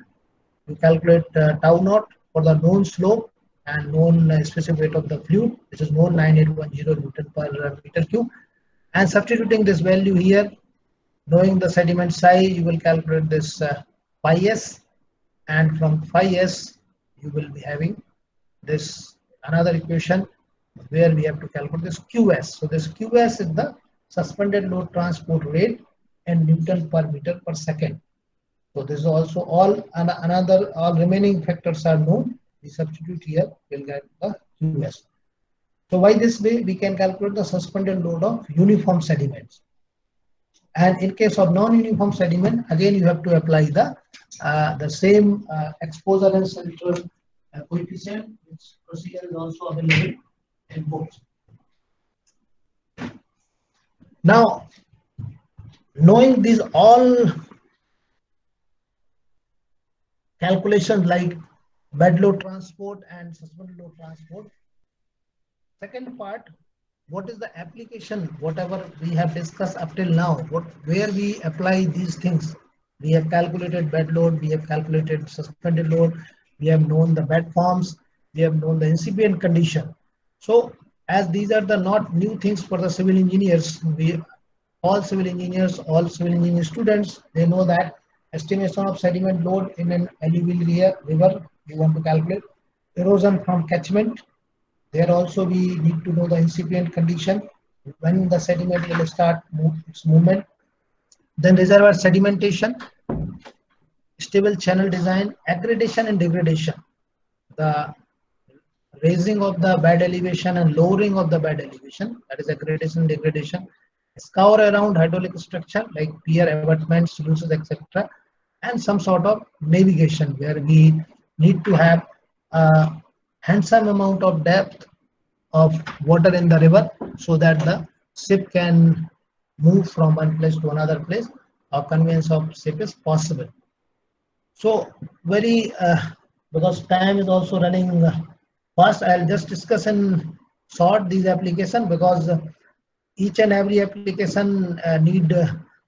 You calculate tau naught for the known slope and known specific weight of the fluid, which is known 9810 Newton per meter cube. And substituting this value here, knowing the sediment psi, you will calculate this phi s, and from phi s you will be having this another equation where we have to calculate this QS. So this QS is the suspended load transport rate in Newton per meter per second. So this is also all all remaining factors are known. We substitute here, we'll get the QS. So by this way we can calculate the suspended load of uniform sediments. And in case of non-uniform sediment, again you have to apply the same exposure and central coefficient, which procedure is also available in books. Now, knowing these all calculations like bed load transport and suspended load transport, second part, what is the application, whatever we have discussed up till now, where we apply these things. We have calculated bed load, we have calculated suspended load, we have known the bed forms, we have known the incipient condition. So as these are the not new things for the civil engineers, all civil engineer students, they know that estimation of sediment load in an alluvial river, we want to calculate. Erosion from catchment, there also we need to know the incipient condition, when the sediment will start its movement. Then reservoir sedimentation, stable channel design, aggradation and degradation, the raising of the bed elevation and lowering of the bed elevation, that is aggradation and degradation. Scour around hydraulic structure like pier, abutments, sluices, etc. And some sort of navigation where we need to have a handsome amount of depth of water in the river so that the ship can move from one place to another place, or conveyance of ship is possible. So because time is also running fast, I'll just discuss in short these applications, because each and every application need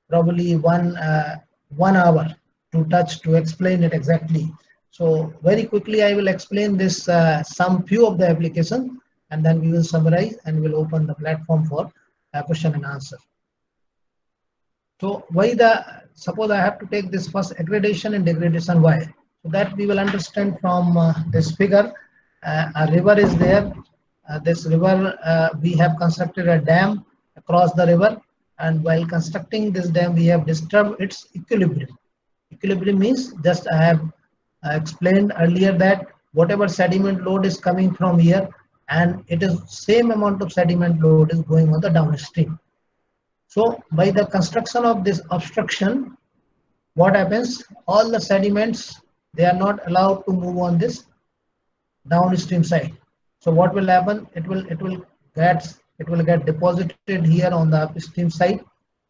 probably one hour to explain it exactly. So very quickly I will explain this some few of the applications, and then we will summarize and we'll open the platform for question and answer. So suppose I have to take this first, aggradation and degradation. Why? So that we will understand from this figure. A river is there. This river, we have constructed a dam across the river, and while constructing this dam we have disturbed its equilibrium. Equilibrium means, just I have explained earlier that whatever sediment load is coming from here, and it is same amount of sediment load is going on the downstream. So by the construction of this obstruction, what happens? All the sediments, they are not allowed to move on this downstream side. So what will happen? It will get deposited here on the upstream side,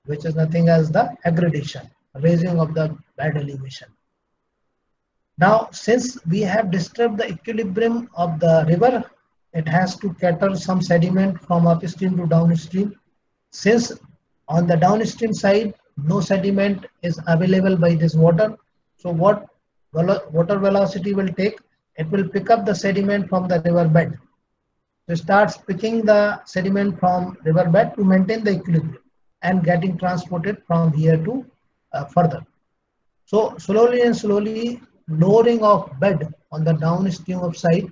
which is nothing as the aggradation, raising of the bed elevation. Now, since we have disturbed the equilibrium of the river, it has to cater some sediment from upstream to downstream. Since on the downstream side, no sediment is available by this water, so what water velocity will take? It will pick up the sediment from the river bed. So it starts picking the sediment from riverbed to maintain the equilibrium and getting transported from here to further. So slowly and slowly lowering of bed on the downstream of site,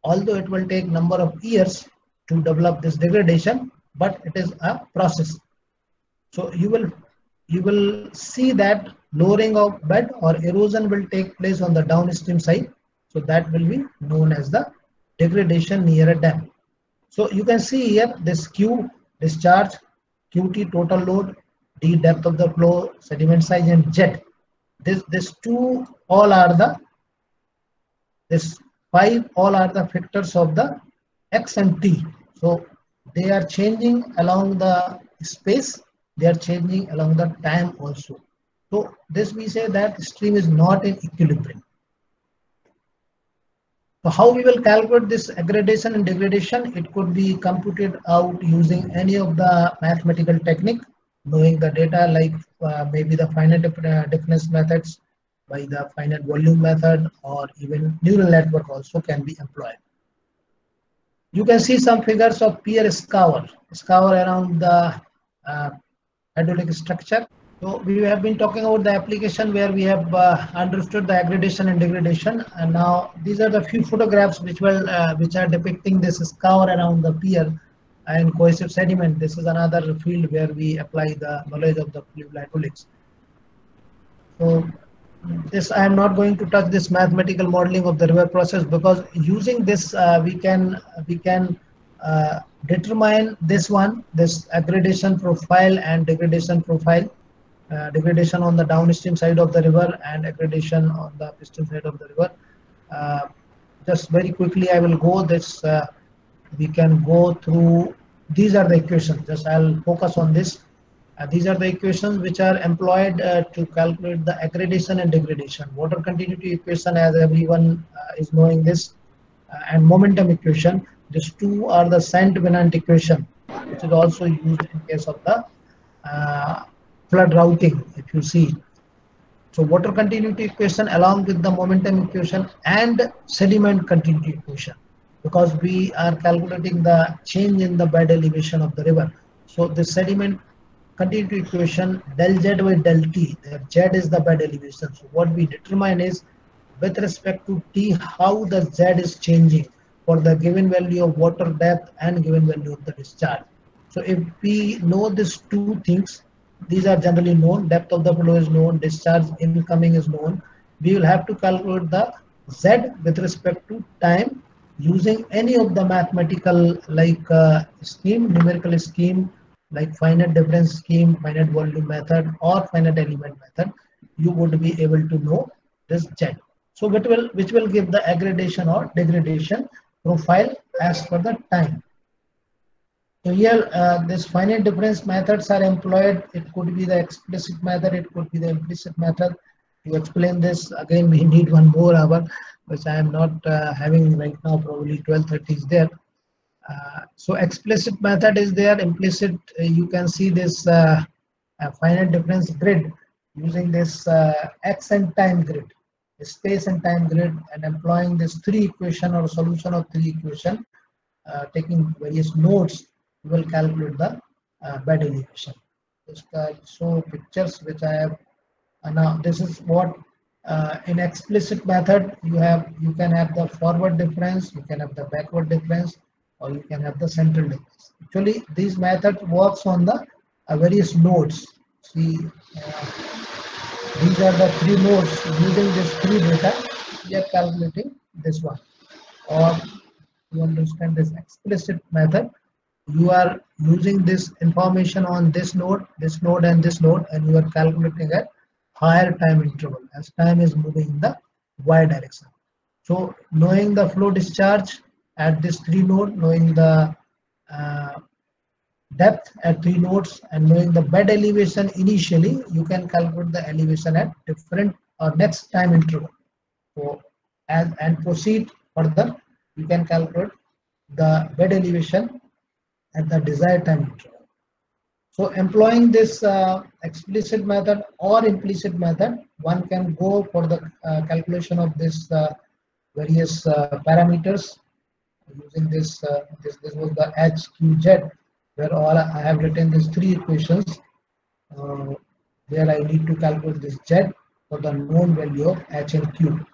although it will take number of years to develop this degradation, but it is a process. So you will see that lowering of bed or erosion will take place on the downstream side. So that will be known as the degradation near a dam. So you can see here this Q discharge, QT total load, D depth of the flow, sediment size, and jet. This two all are the this five all are the factors of the X and T. So they are changing along the space, they are changing along the time also. So this we say that stream is not in equilibrium. So how we will calculate this aggradation and degradation? It could be computed out using any of the mathematical technique, knowing the data like maybe the finite difference methods, by the finite volume method, or even neural network also can be employed. You can see some figures of pier scour around the hydraulic structure. So we have been talking about the application where we have understood the aggradation and degradation, and now these are the few photographs which are depicting this scour around the pier and cohesive sediment. This is another field where we apply the knowledge of the fluid hydraulics. So this I am not going to touch this mathematical modeling of the river process, because using this we can determine this aggradation profile and degradation profile. Degradation on the downstream side of the river and aggradation on the upstream side of the river. Just very quickly I will go this, we can go through, these are the equations, just I'll focus on this. These are the equations which are employed to calculate the aggradation and degradation. Water continuity equation, as everyone is knowing this, and momentum equation. These two are the Saint-Venant equation, which is also used in case of the flood routing, if you see. So water continuity equation along with the momentum equation and sediment continuity equation, because we are calculating the change in the bed elevation of the river. So the sediment continuity equation del Z by del T, the Z is the bed elevation. So what we determine is with respect to T, how the Z is changing for the given value of water depth and given value of the discharge. So if we know these two things, these are generally known, depth of the flow is known, discharge incoming is known, we will have to calculate the Z with respect to time using any of the mathematical like scheme, numerical scheme, like finite difference scheme, finite volume method, or finite element method. You would be able to know this Z. So which will give the aggradation or degradation profile as per the time. So here this finite difference methods are employed. It could be the explicit method, it could be the implicit method. To explain this again we need 1 more hour, which I am not having right now, probably 12:30 is there. So explicit method is there, implicit you can see this finite difference grid using this X and time grid, space and time grid, and employing this 3 equation or solution of 3 equation, taking various nodes, you will calculate the bed elevation. Just show pictures which I have. Now this is what in explicit method you can have the forward difference, you can have the backward difference, or you can have the central difference. Actually these method works on the various nodes. See these are the 3 nodes. Using this 3 data we are calculating this one. Or you understand this explicit method, you are using this information on this node, and this node, and you are calculating at higher time interval as time is moving in the y direction. So knowing the flow discharge at this 3 node, knowing the depth at 3 nodes, and knowing the bed elevation initially, you can calculate the elevation at different or next time interval. So and proceed further, you can calculate the bed elevation at the desired time interval. So employing this explicit method or implicit method, one can go for the calculation of this various parameters using this was the HQZ, where all I have written these three equations. Where I need to calculate this Z for the known value of H and Q.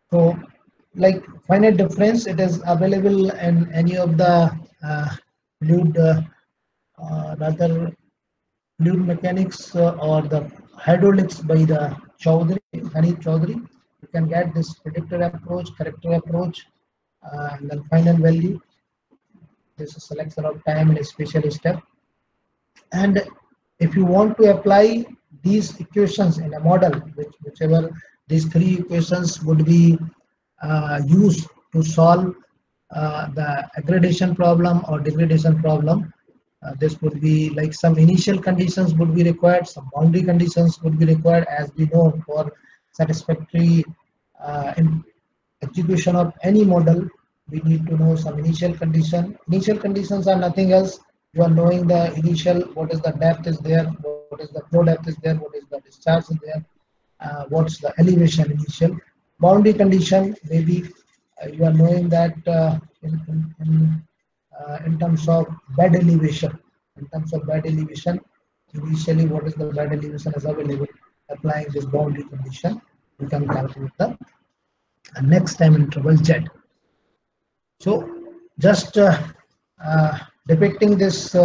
So, like finite difference, it is available in any of the fluid, rather fluid mechanics or the hydraulics by the Haneef Chaudhary. You can get this predictor approach, corrector approach, and then final value. This is selection of time in a special step. And if you want to apply these equations in a model, whichever these three equations would be used to solve the aggradation problem or degradation problem, this would be like some initial conditions would be required, some boundary conditions would be required. As we know, for satisfactory execution of any model, we need to know some initial condition. Initial conditions are nothing else. You are knowing the initial, what is the depth is there, what is the flow depth is there, what is the discharge is there, what's the elevation initial. Boundary condition, maybe you are knowing that in terms of bed elevation. In terms of bed elevation, initially what is the bed elevation is available. Applying this boundary condition, you can calculate the next time interval Z. So just depicting this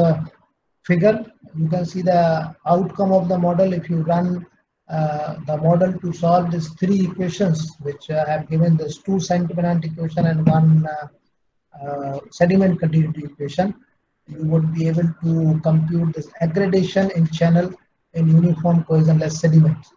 figure, you can see the outcome of the model. If you run the model to solve these three equations, which have given this two sentiment equation and one sediment continuity equation, you would be able to compute this aggradation in channel in uniform cohesionless sediments.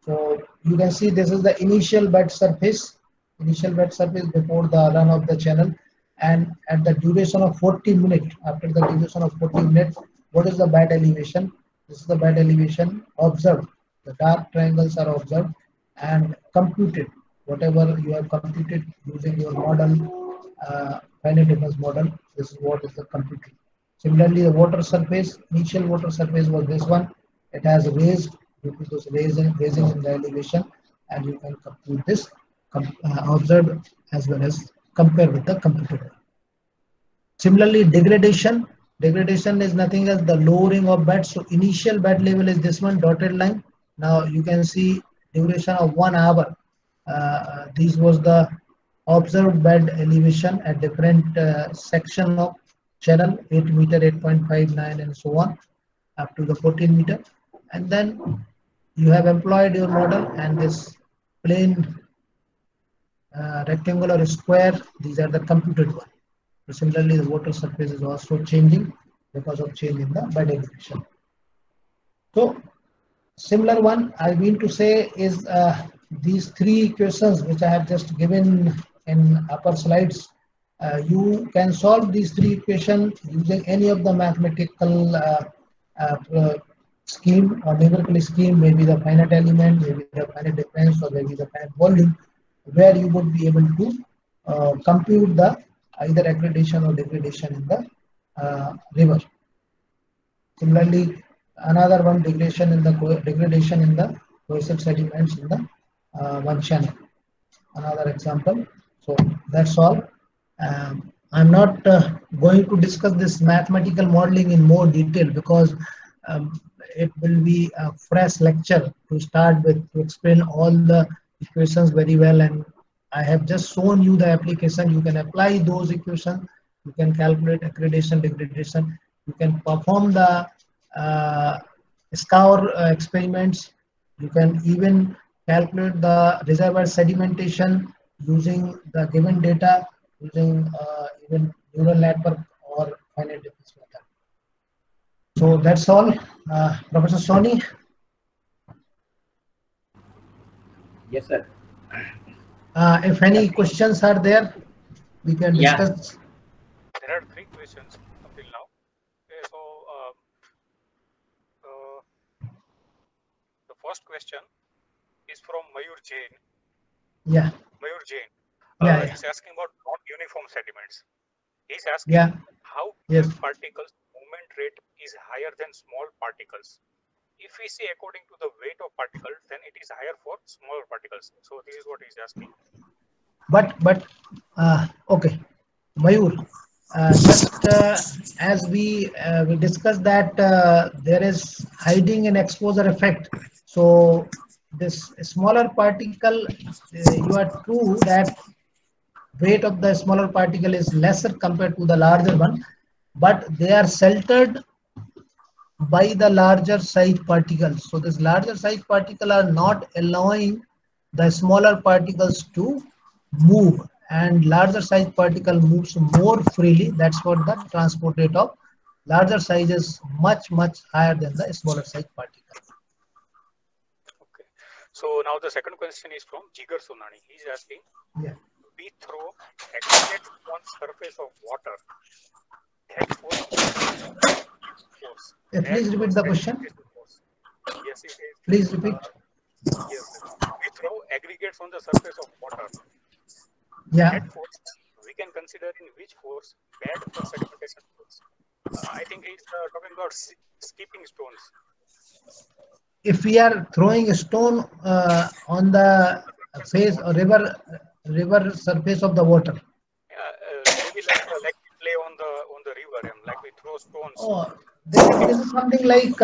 So you can see this is the initial bed surface before the run of the channel, and at the duration of 40 minutes, after the duration of 40 minutes, what is the bed elevation? This is the bed elevation observed. The dark triangles are observed and computed. Whatever you have computed using your model, finite difference model, this is what is the computed. Similarly, the water surface, initial water surface was this one. It has raised due to this raising in the elevation, and you can compute this observed as well as compare with the computed one. Similarly, degradation is nothing as the lowering of bed. So initial bed level is this one dotted line. Now you can see duration of 1 hour. This was the observed bed elevation at different section of channel, 8 meter, 8.59 and so on up to the 14 meter. And then you have employed your model, and this plane, rectangular or square, these are the computed one. So similarly, the water surface is also changing because of change in the bed elevation. So similar one I mean to say is these three equations which I have just given in upper slides. You can solve these three equations using any of the mathematical scheme or numerical scheme, maybe the finite element, maybe the finite difference, or maybe the finite volume, where you would be able to compute the either aggradation or degradation in the river. Similarly, another one, degradation in the cohesive sediments in the one channel. Another example. So that's all. I'm not going to discuss this mathematical modeling in more detail because it will be a fresh lecture to start with, to explain all the equations very well, and I have just shown you the application. You can apply those equations, you can calculate aggradation, degradation, you can perform the scour experiments, you can even calculate the reservoir sedimentation using the given data, using even neural network or finite difference method. So that's all. Professor Soni. Yes, sir. If any questions are there, we can discuss. There are three questions up till now. Okay, so the first question is from Mayur Jain. Yeah. Mayur Jain. Yeah. He's asking about non-uniform sediments. He's asking how big particles movement rate is higher than small particles. If we say according to the weight of particles, then it is higher for smaller particles. So this is what he's asking. But okay. Mayur, just as we discussed that there is hiding and exposure effect. So this smaller particle, you are true that weight of the smaller particle is lesser compared to the larger one, but they are sheltered by the larger size particles. So this larger size particle are not allowing the smaller particles to move, and larger size particle moves more freely. That's what the transport rate of larger size is much higher than the smaller size particle. Okay. So now the second question is from Jigar Sonani. He's asking, yeah, we throw aggregates on surface of water. That force. please repeat the question. Force. Yes, it is. Please repeat. Yes, we throw aggregates on the surface of water. Yeah. That force, we can consider in which force, bed or sedimentation force. I think he's talking about skipping stones. If we are throwing a stone on the face or river surface of the water. Maybe like we play on the river, like we throw stones. Oh, this is something like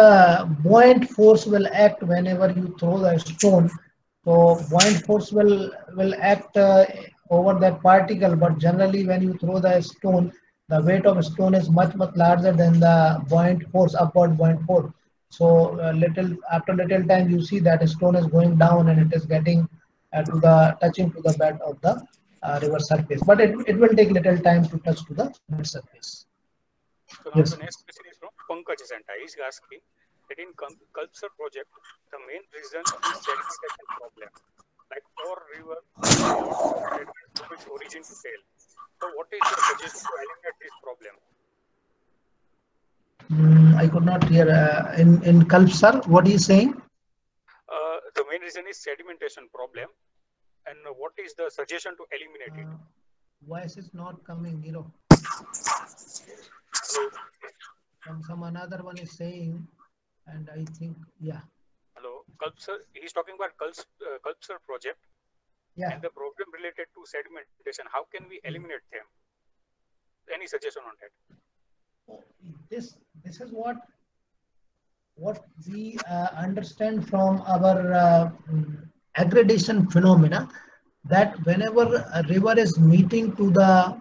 buoyant force will act whenever you throw the stone. So buoyant force will act over that particle, but generally when you throw the stone, the weight of a stone is much larger than the buoyant force, upward buoyant force. So after little time, you see that a stone is going down and it is getting touching to the bed of the river surface. But it will take little time to touch to the bed surface. So now the next question is from Pankaj Zanta. He's asking that in Kalpsar project, the main reason is sedimentation problem. Like Ore River, from its origin to tail. So what is your suggestion to eliminate this problem? I could not hear. In Kalpsar, what are you saying? The main reason is sedimentation problem. And what is the suggestion to eliminate it? Voice is not coming, Some another one is saying, and I think, yeah. Hello, Kalpsar, he's talking about Kalpsar project. Yeah. And the problem related to sedimentation. How can we eliminate them? Any suggestion on that? This is what we understand from our aggradation phenomena, that whenever a river is meeting to the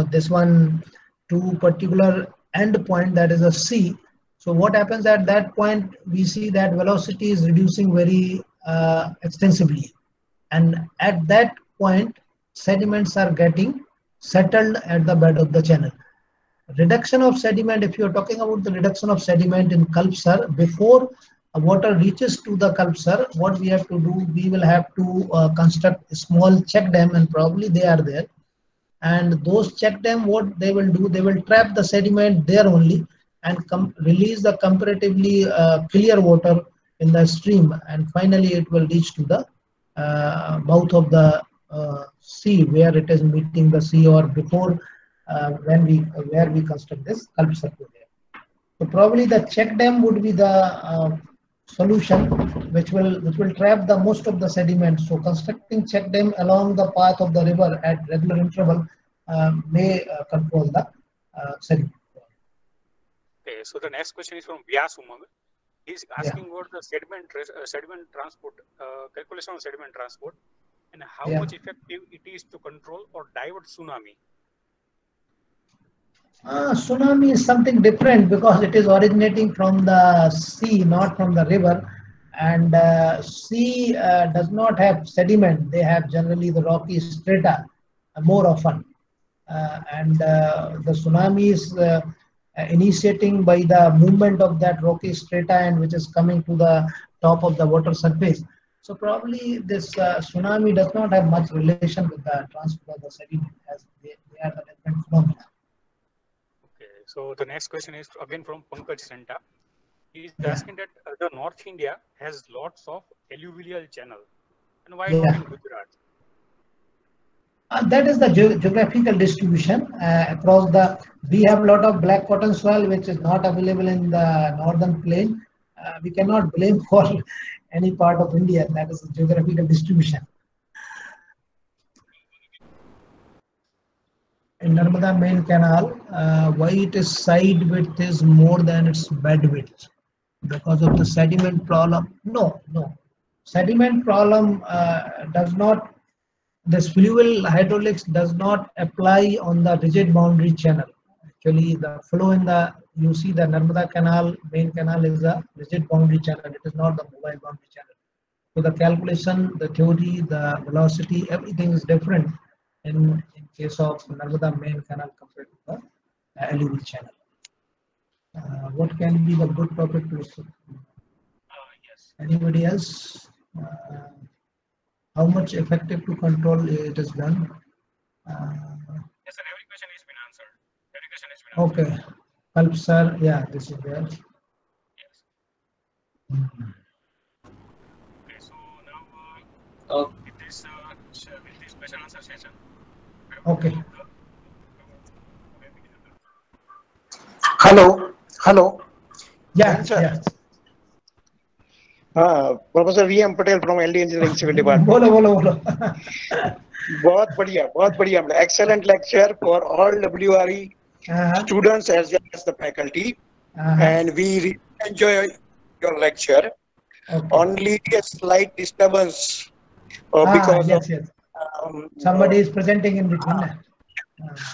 this one to particular end point, that is a sea. So what happens at that point, we see that velocity is reducing very extensively, and at that point sediments are getting settled at the bed of the channel. Reduction of sediment, if you're talking about the reduction of sediment in Kalpsar, before water reaches to the Kalpsar, what we have to do, we will have to construct a small check dam, and probably they are there. And those check dam, what they will do, they will trap the sediment there only and release the comparatively clear water in the stream, and finally it will reach to the mouth of the sea, where it is meeting the sea, or before where we construct this Kalpsar project. So probably the check dam would be the solution which will trap the most of the sediment. So constructing check dam along the path of the river at regular interval may control the sediment. Okay, so the next question is from Vyas Umang. He's asking about the sediment transport, calculation of sediment transport, and how much effective it is to control or divert tsunami. Tsunami is something different because it is originating from the sea, not from the river. And sea does not have sediment. They have generally the rocky strata more often. And the tsunami is initiating by the movement of that rocky strata, and which is coming to the top of the water surface. So probably this tsunami does not have much relation with the transport of the sediment, as they are the different phenomena. So the next question is again from Pankaj Senta. He is asking that the North India has lots of alluvial channel, and why not in Gujarat? That is the geographical distribution across the. We have a lot of black cotton soil which is not available in the northern plain. We cannot blame for any part of India. That is the geographical distribution. in Narmada main canal, why it is side width is more than its bed width? Because of the sediment problem? No. Sediment problem does not, this fluvial hydraulics does not apply on the rigid boundary channel. Actually, the flow in the, you see the Narmada canal, main canal is a rigid boundary channel. It is not the mobile boundary channel. So the calculation, the theory, the velocity, everything is different in case of Narmada main canal compared to the alluvial channel. What can be the good topic to discuss? Yes. Anybody else? How much effective to control it is done? Yes, sir. Every question has been answered. Every question has been answered. Okay. Kalp sir, yeah, this is there. Yes. Okay, so now with this question answer session. Okay. Hello. Yeah, sir. yes. Professor VM Patel from LD engineering civil department. बोलो. बहुत बढ़िया. Excellent lecture for all WRE students as well as the faculty, and we really enjoy your lecture. Okay. Only a slight disturbance because yes. Somebody is presenting in between.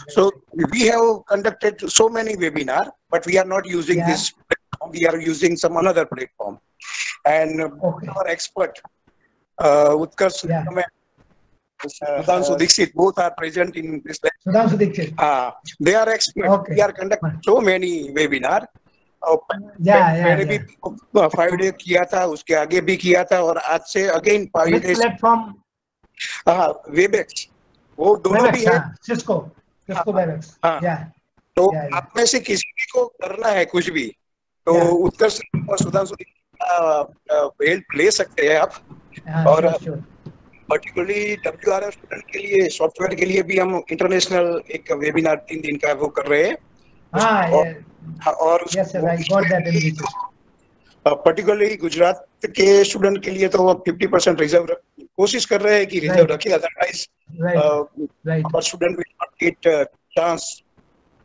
So we have conducted so many webinars, but we are not using this platform. We are using some another platform. And our expert, Utkarsh and Sudhanshu Dixit, both are present in this lecture. Sudhanshu Dixit. They are experts. Okay. We are conducting so many webinars. मैंने भी 5 days किया था, उसके आगे भी किया था, और आज से again 5 days. प्लेटफॉर्म? Webex. वो दोनों भी है. Cisco Webex. तो आप में से किसी भी को करना है कुछ भी, तो उत्कर्ष और सुधांशु हेल्प ले सकते हैं आप. और पर्टिकुलरली WRF स्टूडेंट के लिए, सॉफ्टवेयर के लिए भी हम इंटरनेशनल एक वेबिनार 3 दिन का वो कर रहे हैं. और पर्टिकुलरली गुजरात के स्टूडेंट के लिए तो 50% रिजर्व कोशिश कर रहे हैं कि रिजर्व रखे, otherwise student will not get chance.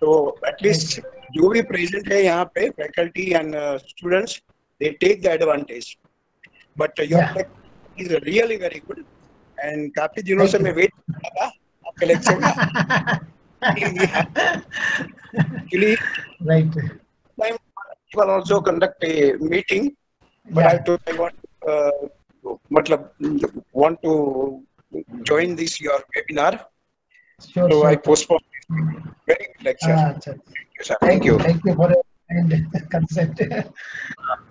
तो एटलीस्ट जो भी प्रेजेंट है यहाँ पे faculty and students, they take the advantage. But your is really very good, and काफी दिनों से मैं वेट कर रहा था आपके लेक्चर का. Right. I will also conduct a meeting, but I want to join this your webinar. So I postpone very good lecture. Thank you. Thank you for your consent.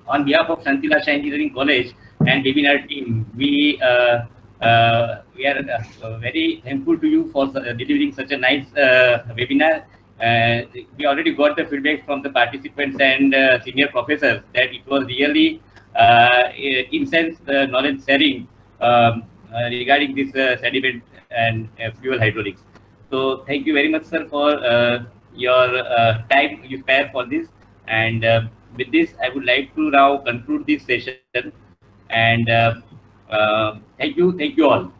On behalf of Santilasha Engineering College and webinar team, we are very thankful to you for delivering such a nice webinar. We already got the feedback from the participants and senior professors that it was really intense knowledge sharing regarding this sediment and fuel hydraulics. So thank you very much, sir, for your time you spare for this. And with this, I would like to now conclude this session. And thank you all.